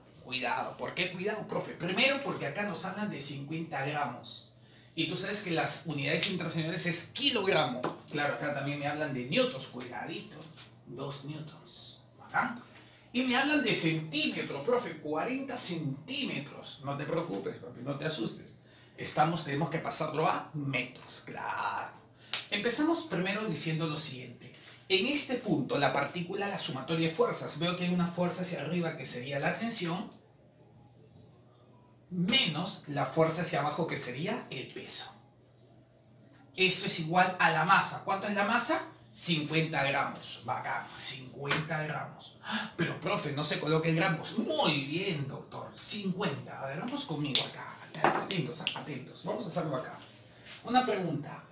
¿por qué cuidado, profe? Primero porque acá nos hablan de 50 gramos. Y tú sabes que las unidades internacionales es kilogramo. Claro, acá también me hablan de newtons, cuidadito. 2 newtons. ¿Acá? Y me hablan de centímetros, profe, 40 centímetros. No te preocupes, papi, no te asustes. Tenemos que pasarlo a metros, claro. Empezamos primero diciendo lo siguiente. En este punto, la partícula, la sumatoria de fuerzas. Veo que hay una fuerza hacia arriba que sería la tensión, menos la fuerza hacia abajo que sería el peso. Esto es igual a la masa. ¿Cuánto es la masa? 50 gramos. Bacán, 50 gramos. Pero, profe, no se coloque en gramos. Muy bien, doctor. 50. A ver, vamos conmigo acá. Atentos, atentos. Vamos a hacerlo acá. Una pregunta.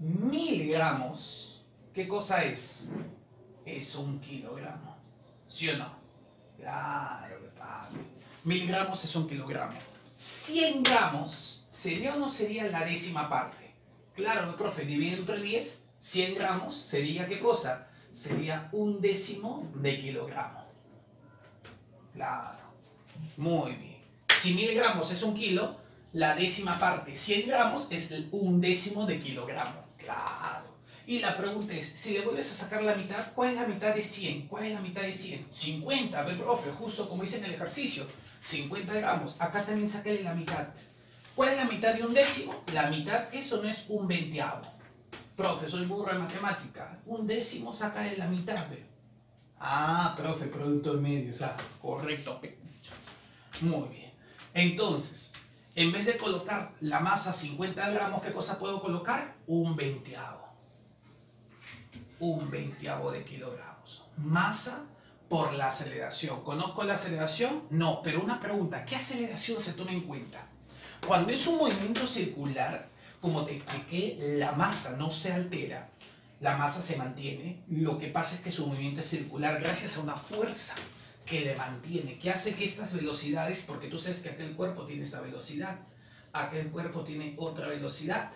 1000 gramos, ¿qué cosa es? Es 1 kilogramo. ¿Sí o no? Claro, papi. 1000 gramos es 1 kilogramo. 100 gramos, ¿sería o no sería la décima parte? Claro, profe, dividido entre 10, 100 gramos sería ¿qué cosa? Sería 1/10 de kilogramo. Claro. Muy bien. Si 1000 gramos es 1 kilo, la décima parte, 100 gramos, es el 1/10 de kilogramo. Claro. Y la pregunta es, si le vuelves a sacar la mitad, ¿cuál es la mitad de 100? ¿Cuál es la mitad de 100? 50, ve, profe, justo como dice en el ejercicio. 50 gramos. Acá también sácale la mitad. ¿Cuál es la mitad de 1/10? La mitad, eso no es 1/20. Profe, soy burro en matemática. 1/10, sácale la mitad, ve. Ah, profe, producto medio, o sea, correcto. Muy bien. Entonces, en vez de colocar la masa 50 gramos, ¿qué cosa puedo colocar? 1/20. 1/20 de kilogramos. Masa Por la aceleración. ¿Conozco la aceleración? No, pero una pregunta, ¿qué aceleración se toma en cuenta? Cuando es un movimiento circular, como te expliqué, la masa no se altera, la masa se mantiene. Lo que pasa es que su movimiento es circular gracias a una fuerza que le mantiene, que hace que estas velocidades, porque tú sabes que aquel cuerpo tiene esta velocidad, aquel cuerpo tiene otra velocidad,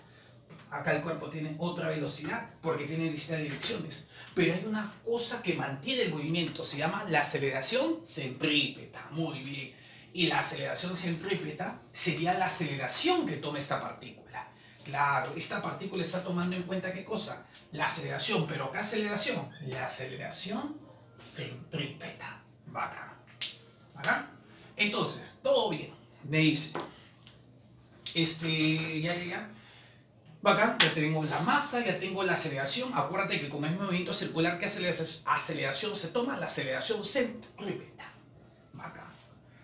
acá el cuerpo tiene otra velocidad, porque tiene distintas direcciones. Pero hay una cosa que mantiene el movimiento, se llama la aceleración centrípeta. Muy bien. Y la aceleración centrípeta sería la aceleración que toma esta partícula. Claro, esta partícula está tomando en cuenta ¿qué cosa? La aceleración, pero ¿qué aceleración? La aceleración centrípeta. Bacán. ¿Bacán? Entonces, todo bien. Me dice, ya. Bacán, ya tengo la masa, ya tengo la aceleración. Acuérdate que como es movimiento circular, ¿qué aceleración se toma? La aceleración centrípeta. Bacán.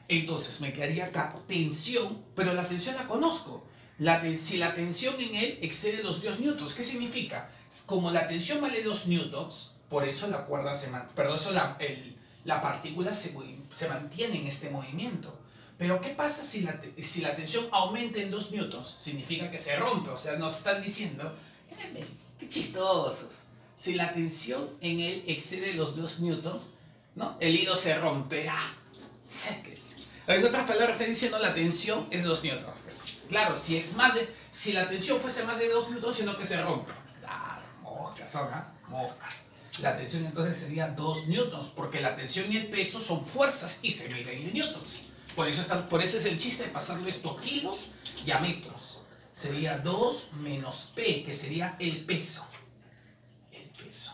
Entonces me quedaría acá tensión, pero la tensión la conozco. Si la tensión en él excede los 2 newtons, ¿qué significa? Como la tensión vale 2 newtons, por eso la cuerda la partícula se mantiene en este movimiento. Pero ¿qué pasa si la tensión aumenta en 2 newtons? Significa que se rompe, o sea, nos están diciendo, qué chistosos. Si la tensión en él excede los 2 newtons, ¿no? El hilo se romperá. En otras palabras, está diciendo la tensión es 2 newtons. Pues, claro, si la tensión fuese más de 2 newtons, sino que se rompe. Claro, moscas son, moscas. La tensión entonces sería 2 newtons, porque la tensión y el peso son fuerzas y se miden en newtons. Por eso es el chiste de pasarlo estos kilos y a metros. Sería 2 menos P, que sería el peso. El peso.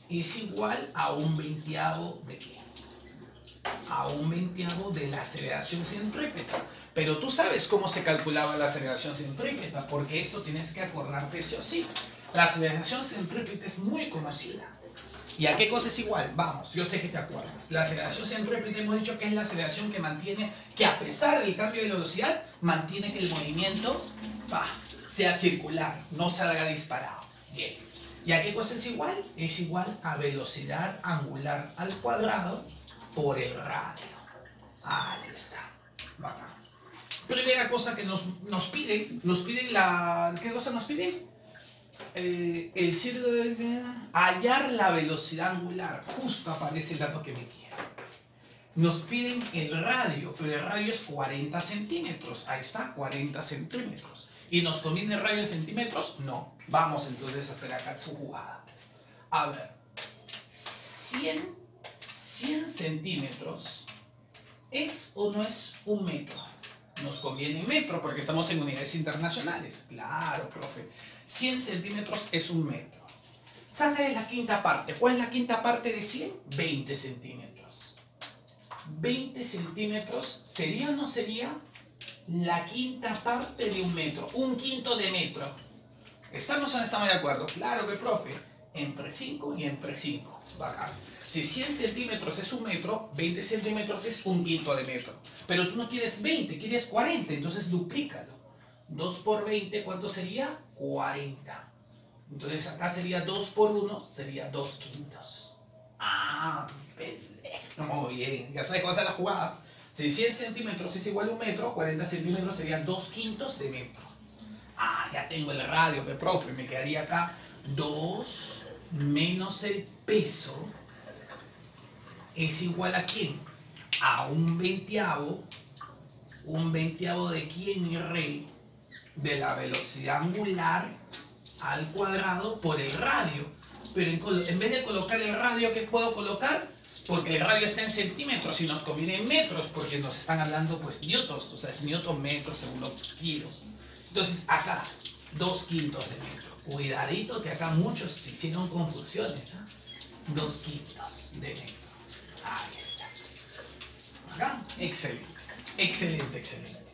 Es igual a 1/20 de qué? A 1/20 de la aceleración centrípeta. Pero tú sabes cómo se calculaba la aceleración centrípeta, porque esto tienes que acordarte sí o sí. La aceleración centrípeta es muy conocida. ¿Y a qué cosa es igual? Vamos, yo sé que te acuerdas. La aceleración centrípeta hemos dicho que es la aceleración que mantiene, que a pesar del cambio de velocidad, mantiene que el movimiento sea circular, no salga disparado. Bien. ¿Y a qué cosa es igual? Es igual a velocidad angular al cuadrado por el radio. Ahí está. Bacán. Primera cosa que nos piden ¿qué cosa nos piden? El círculo de hallar la velocidad angular. Justo aparece el dato que me quiero. Nos piden el radio, pero el radio es 40 centímetros. Ahí está, 40 centímetros. ¿Y nos conviene el radio en centímetros? No. Vamos entonces a hacer acá su jugada. A ver, 100 centímetros ¿es o no es un metro? Nos conviene en metro porque estamos en unidades internacionales. Claro, profe. 100 centímetros es un metro. Saca de la quinta parte. ¿Cuál es la quinta parte de 100? 20 centímetros. 20 centímetros ¿sería o no sería la quinta parte de un metro? Un quinto de metro. ¿Estamos o no estamos de acuerdo? Claro que, profe. Entre 5 y entre 5. Bacán. Si 100 centímetros es un metro, 20 centímetros es un quinto de metro. Pero tú no quieres 20, quieres 40, entonces duplícalo. 2 por 20, ¿cuánto sería? 40. Entonces acá sería 2 por 1, sería 2 quintos. Ah, pendejo. Muy bien, ya sabes cómo hacer las jugadas. Si 100 centímetros es igual a un metro, 40 centímetros serían 2 quintos de metro. Ah, ya tengo el radio, profe. Me quedaría acá 2 menos el peso es igual a ¿quién? A 1/20. ¿1/20 de quién, mi rey? De la velocidad angular al cuadrado por el radio. Pero en vez de colocar el radio, ¿qué puedo colocar? Porque el radio está en centímetros y nos conviene en metros, porque nos están hablando pues newtons, o sea, newton metros, segundos, kilos. Entonces acá, 2 quintos de metro. Cuidadito que acá muchos se hicieron confusiones. 2 quintos de metro. Ahí está. Acá, excelente. Excelente, excelente.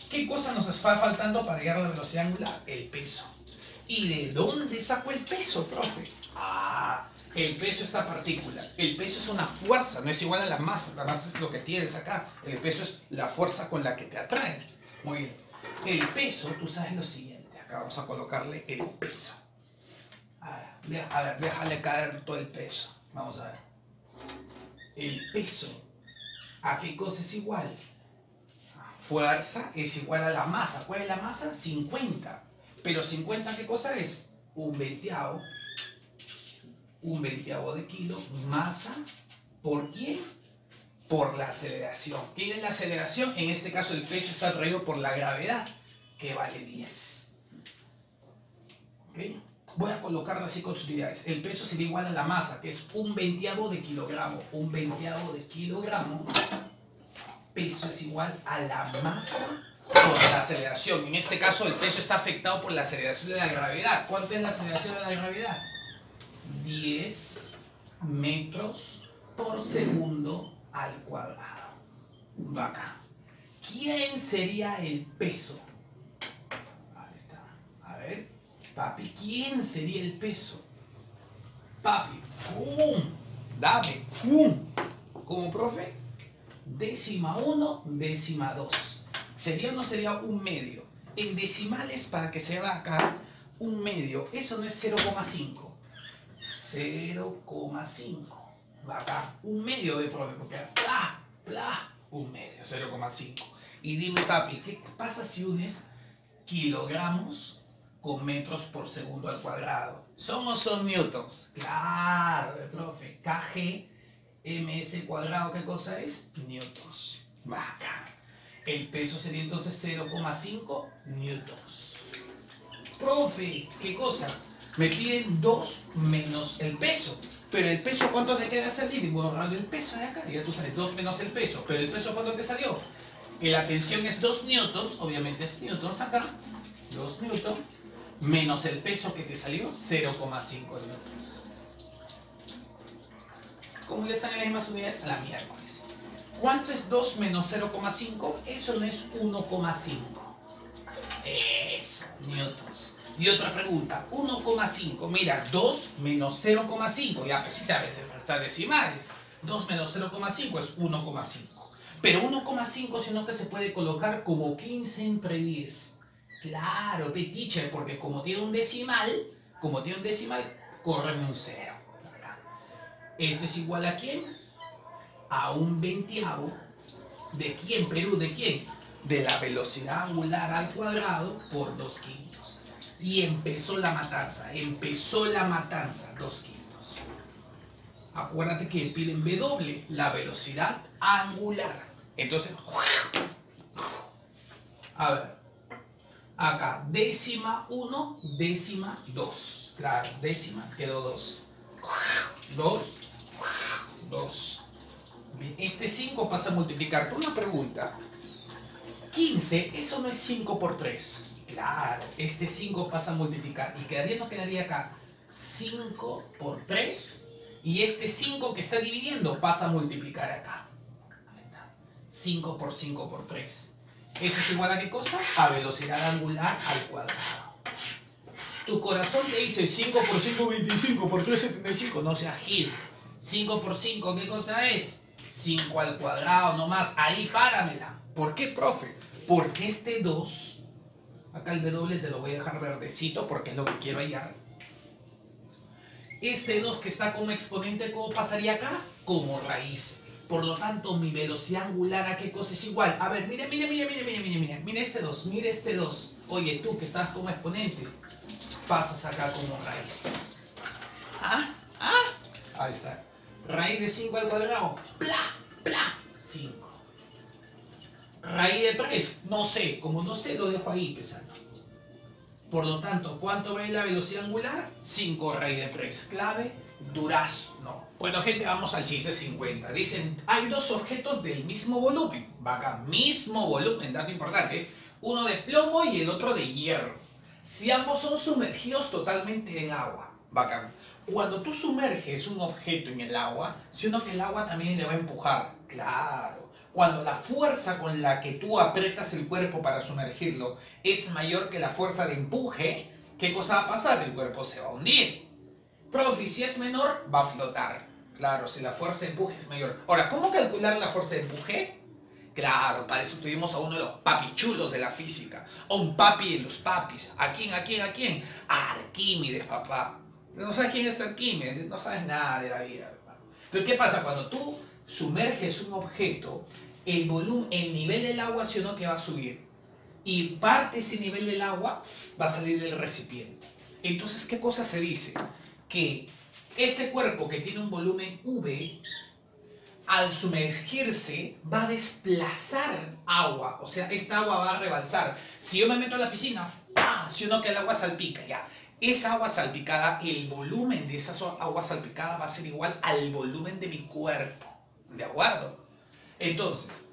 ¿Qué cosa nos está faltando para llegar a la velocidad angular? El peso. ¿Y de dónde sacó el peso, profe? El peso es esta partícula. El peso es una fuerza, no es igual a la masa. La masa es lo que tienes acá. El peso es la fuerza con la que te atrae. Muy bien. El peso, tú sabes lo siguiente. Acá vamos a colocarle el peso. A ver, déjale caer todo el peso. Vamos a ver. el peso, ¿a qué cosa es igual? Fuerza es igual a la masa. ¿Cuál es la masa? 50. Pero 50, ¿qué cosa es? Un veinteavo de kilo. Masa, ¿por quién? Por la aceleración. ¿Qué es la aceleración? En este caso el peso está atraído por la gravedad, que vale 10. ¿Okay? Voy a colocarlo así con sus unidades. El peso sería igual a la masa, que es un veinteavo de kilogramo. Un veinteavo de kilogramo. Peso es igual a la masa por la aceleración. En este caso el peso está afectado por la aceleración de la gravedad. ¿Cuánto es la aceleración de la gravedad? 10 metros por segundo al cuadrado. Va acá. ¿Quién sería el peso? Ahí está. A ver, papi, ¿quién sería el peso? Papi, ¡fum! Dame, ¡fum! ¿Como profe? Décima 1, décima 2. ¿Sería o no sería un medio? En decimales, para que se vea acá, un medio, eso no es 0,5. 0,5. Va acá, un medio de profe, porque un medio, 0,5. Y dime, papi, ¿qué pasa si unes kilogramos con metros por segundo al cuadrado? ¿Son o son newtons? Claro, profe, kg ms cuadrado, ¿qué cosa es? Newtons. Va acá. El peso sería entonces 0,5 newtons. Profe, ¿qué cosa? Me piden 2 menos el peso. Pero el peso, ¿cuánto te queda salir? Bueno, el peso de acá, ya tú sabes, 2 menos el peso. Pero el peso, ¿cuánto te salió? Que la tensión es 2 newtons, obviamente es newtons acá. 2 newtons menos el peso que te salió, 0,5 newtons. ¿Cómo le están en las mismas unidades? A la miércoles. ¿Cuánto es 2 menos 0,5? Eso no es 1,5. Es newtons. Y otra pregunta, 1,5. Mira, 2 menos 0,5. Ya, pues sí sabes, estas decimales. 2 menos 0,5 es 1,5. Pero 1,5 sino que se puede colocar como 15 entre 10. Claro, teacher, porque como tiene un decimal, córreme un 0. Esto es igual a ¿quién? A un veinteavo. ¿De quién, Perú? ¿De quién? De la velocidad angular al cuadrado por 2 quintos. Y empezó la matanza, 2 quintos. Acuérdate que piden W, la velocidad angular. Entonces, a ver, acá, décima 1, décima 2. Claro, décima, quedó 2. 2. Este 5 pasa a multiplicar. Una pregunta. 15, eso no es 5 por 3. Claro, este 5 pasa a multiplicar. Y nos quedaría acá 5 por 3. Y este 5 que está dividiendo pasa a multiplicar acá. 5 por 5 por 3. ¿Esto es igual a qué cosa? A velocidad angular al cuadrado. Tu corazón te dice 5 por 5, 25, por 3, 75. No seas gil. 5 por 5, ¿qué cosa es? 5 al cuadrado nomás. Ahí páramela. ¿Por qué, profe? Porque este 2, acá el W te lo voy a dejar verdecito porque es lo que quiero hallar. Este 2 que está como exponente, ¿cómo pasaría acá? Como raíz. Por lo tanto, mi velocidad angular, ¿a qué cosa es igual? A ver, mira este 2, mira este 2. Oye, tú que estás como exponente, pasas acá como raíz. Ahí está. Raíz de 5 al cuadrado. 5. Raíz de 3. No sé. Como no sé, lo dejo ahí pesando. Por lo tanto, ¿cuánto va la velocidad angular? 5 raíz de 3. Clave, durazno. Bueno, gente, vamos al chiste 50. Dicen, hay dos objetos del mismo volumen. Va acá, mismo volumen, dato importante. Uno de plomo y el otro de hierro. Si ambos son sumergidos totalmente en agua. Bacán. Cuando tú sumerges un objeto en el agua, sino que el agua también le va a empujar. Claro. Cuando la fuerza con la que tú aprietas el cuerpo para sumergirlo es mayor que la fuerza de empuje, ¿qué cosa va a pasar? El cuerpo se va a hundir. Profe, si es menor, va a flotar. Claro, si la fuerza de empuje es mayor. Ahora, ¿cómo calcular la fuerza de empuje? Claro, para eso tuvimos a uno de los papichulos de la física. A un papi de los papis. ¿A quién? A Arquímedes, papá. No sabes quién es Arquímedes, no sabes nada de la vida, hermano. Entonces, ¿qué pasa? Cuando tú sumerges un objeto, el nivel del agua, ¿sí o no?, que va a subir. Y parte ese nivel del agua va a salir del recipiente. Entonces, ¿qué cosa se dice? Que este cuerpo que tiene un volumen V, al sumergirse, va a desplazar agua. O sea, esta agua va a rebalsar. Si yo me meto a la piscina, ¡pah!, si uno que el agua salpica, ya. Esa agua salpicada, el volumen de esa agua salpicada va a ser igual al volumen de mi cuerpo. ¿De acuerdo? Entonces,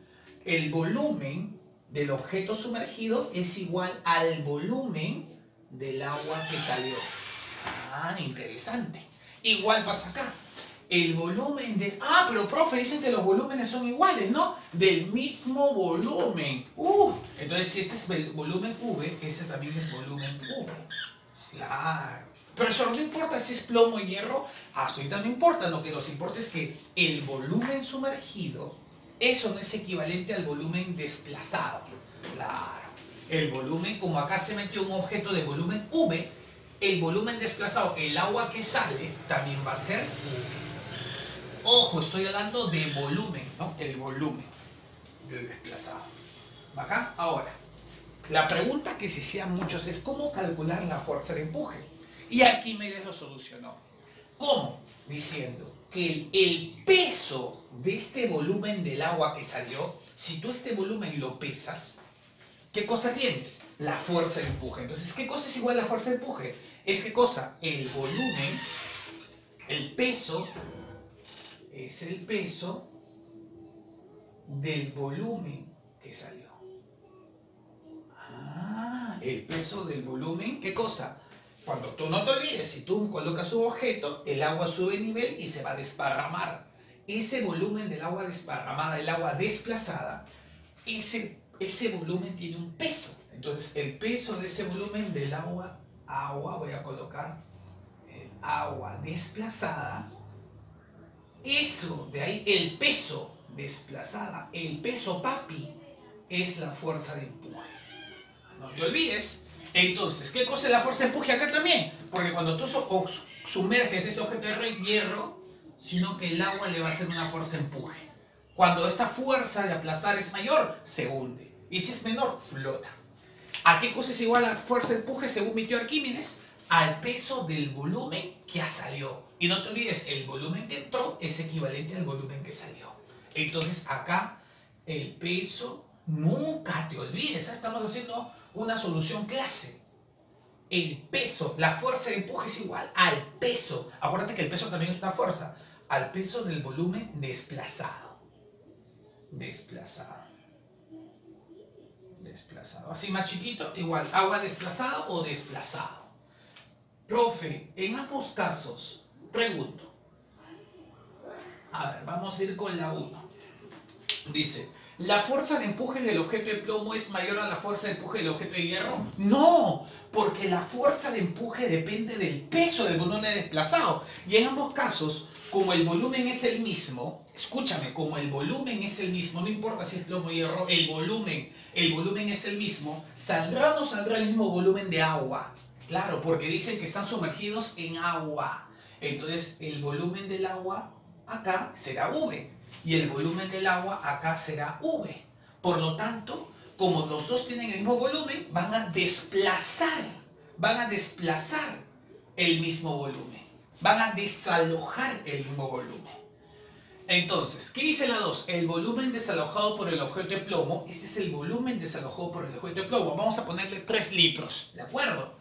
el volumen del objeto sumergido es igual al volumen del agua que salió. Ah, interesante. Igual pasa acá. El volumen de... Ah, pero profe, dicen que los volúmenes son iguales, ¿no? Del mismo volumen. Entonces, si este es el volumen V, ese también es volumen V. Claro. Pero eso no importa si es plomo y hierro. Ahorita no importa. Lo que nos importa es que el volumen sumergido, eso no es equivalente al volumen desplazado. Claro. El volumen, como acá se metió un objeto de volumen V, el volumen desplazado, el agua que sale, también va a ser V. Ojo, estoy hablando de volumen, ¿no? El volumen del desplazado. ¿Acá? Ahora, la pregunta que se hacían muchos es ¿cómo calcular la fuerza de empuje? Y Arquímedes lo solucionó. ¿Cómo? Diciendo que el peso de este volumen del agua que salió, si tú este volumen lo pesas, ¿qué cosa tienes? La fuerza de empuje. Entonces, ¿qué cosa es igual a la fuerza de empuje? Es ¿qué cosa? El volumen, el peso, es el peso del volumen que salió. Ah, el peso del volumen, ¿qué cosa? Cuando tú no te olvides, si tú colocas un objeto, el agua sube de nivel y se va a desparramar. Ese volumen del agua desparramada, el agua desplazada, ese volumen tiene un peso. Entonces, el peso de ese volumen del agua, voy a colocar el agua desplazada. Eso, de ahí, el peso desplazada, el peso papi, es la fuerza de empuje. No te olvides. Entonces, ¿qué cosa es la fuerza de empuje acá también? Porque cuando tú sumerges ese objeto de hierro, sino que el agua le va a hacer una fuerza de empuje. Cuando esta fuerza de aplastar es mayor, se hunde. Y si es menor, flota. ¿A qué cosa es igual la fuerza de empuje según mi tío Arquímedes? Al peso del volumen que salió. Y no te olvides, el volumen que entró es equivalente al volumen que salió. Entonces acá el peso, nunca te olvides, estamos haciendo una solución clase. El peso, la fuerza de empuje es igual al peso. Acuérdate que el peso también es una fuerza. Al peso del volumen desplazado. Desplazado. Así más chiquito, igual, agua desplazado o desplazado. Profe, en ambos casos, pregunto. A ver, vamos a ir con la 1. Dice, ¿la fuerza de empuje del objeto de plomo es mayor a la fuerza de empuje del objeto de hierro? No, porque la fuerza de empuje depende del peso del volumen desplazado. Y en ambos casos, como el volumen es el mismo, escúchame, como el volumen es el mismo, no importa si es plomo o hierro, el volumen es el mismo, ¿saldrá o no saldrá el mismo volumen de agua? Claro, porque dicen que están sumergidos en agua. Entonces, el volumen del agua acá será V. Y el volumen del agua acá será V. Por lo tanto, como los dos tienen el mismo volumen, van a desplazar el mismo volumen. Van a desalojar el mismo volumen. Entonces, ¿qué dice la 2? El volumen desalojado por el objeto de plomo, este es el volumen desalojado por el objeto de plomo. Vamos a ponerle 3 litros, ¿de acuerdo?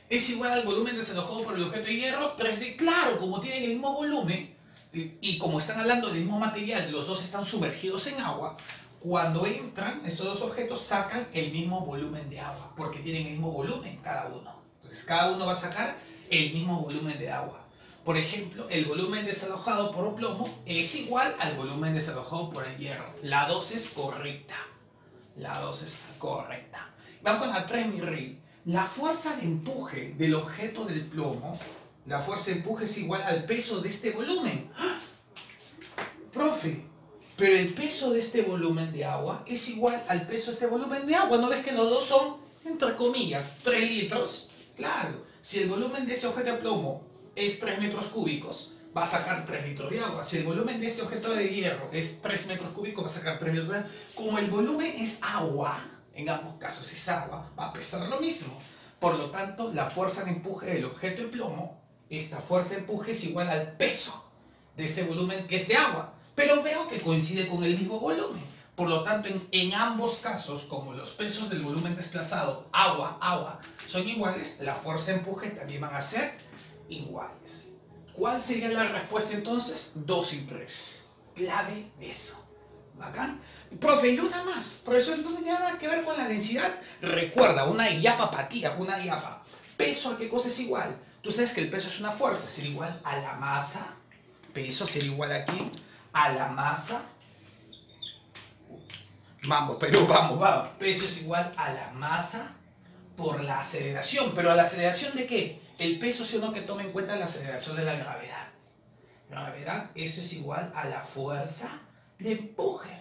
Es igual al volumen desalojado por el objeto de hierro, 3 litros. Claro, como tienen el mismo volumen, y como están hablando del mismo material, los dos están sumergidos en agua, cuando entran, estos dos objetos sacan el mismo volumen de agua, porque tienen el mismo volumen cada uno. Entonces cada uno va a sacar el mismo volumen de agua. Por ejemplo, el volumen desalojado por un plomo es igual al volumen desalojado por el hierro. La 2 es correcta. La 2 es correcta. Vamos con la 3, mi rey. La fuerza de empuje del objeto del plomo, la fuerza de empuje es igual al peso de este volumen. ¡Ah! Profe, pero el peso de este volumen de agua es igual al peso de este volumen de agua. ¿No ves que los dos son, entre comillas, 3 litros? Claro, si el volumen de ese objeto de plomo es 3 metros cúbicos, va a sacar 3 litros de agua. Si el volumen de este objeto de hierro es 3 metros cúbicos, va a sacar 3 litros de agua. Como el volumen es agua, en ambos casos es agua, va a pesar lo mismo. Por lo tanto, la fuerza de empuje del objeto de plomo, esta fuerza de empuje es igual al peso de este volumen que es de agua. Pero veo que coincide con el mismo volumen. Por lo tanto, en ambos casos, como los pesos del volumen desplazado, agua, son iguales, la fuerza de empuje también van a ser iguales. ¿Cuál sería la respuesta entonces? 2 y 3. Clave eso. ¿Bacán? Profe, y una más. Profesor, no tiene nada que ver con la densidad. Recuerda, una yapa patía, una yapa. ¿Peso a qué cosa es igual? Tú sabes que el peso es una fuerza, será igual a la masa. Peso será igual aquí a la masa. Vamos, Perú, vamos. Peso es igual a la masa por la aceleración. ¿Pero a la aceleración de qué? El peso, si uno que toma en cuenta la aceleración de la gravedad. Gravedad, eso es igual a la fuerza de empuje.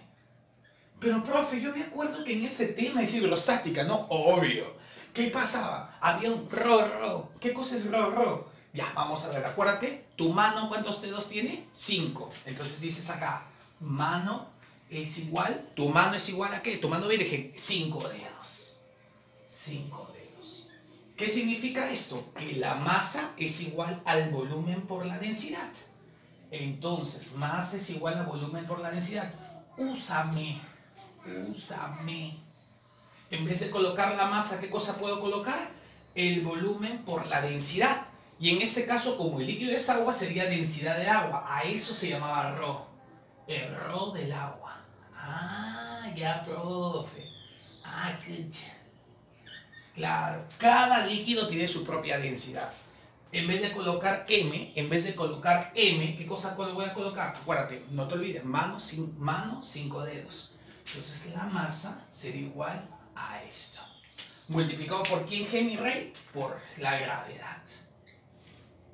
Pero, profe, yo me acuerdo que en ese tema es hidrostática, ¿no? Obvio. ¿Qué pasaba? Había un ro. ¿Qué cosa es ro? Ya, vamos a ver, acuérdate, tu mano, ¿cuántos dedos tiene? 5. Entonces dices acá, mano es igual, ¿tu mano es igual a qué? Tu mano virgen, 5 dedos. 5 dedos. ¿Qué significa esto? Que la masa es igual al volumen por la densidad. Entonces, masa es igual a volumen por la densidad. Úsame. En vez de colocar la masa, ¿qué cosa puedo colocar? El volumen por la densidad. Y en este caso, como el líquido es agua, sería densidad del agua. A eso se llamaba ρ. El ρ del agua. Ah, ya, profe. Ah, qué. Claro, cada líquido tiene su propia densidad. En vez de colocar M, ¿qué cosa voy a colocar? Acuérdate, no te olvides, mano, 5 dedos. Entonces la masa sería igual a esto. Multiplicado por quién, G, mi rey? Por la gravedad.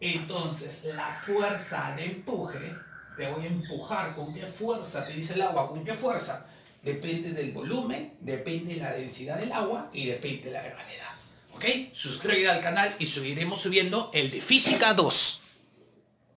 Entonces, la fuerza de empuje, te voy a empujar, ¿con qué fuerza? Te dice el agua, ¿con qué fuerza? Depende del volumen, depende de la densidad del agua y depende de la gravedad. ¿Ok? Suscríbete al canal y seguiremos subiendo el de Física 2.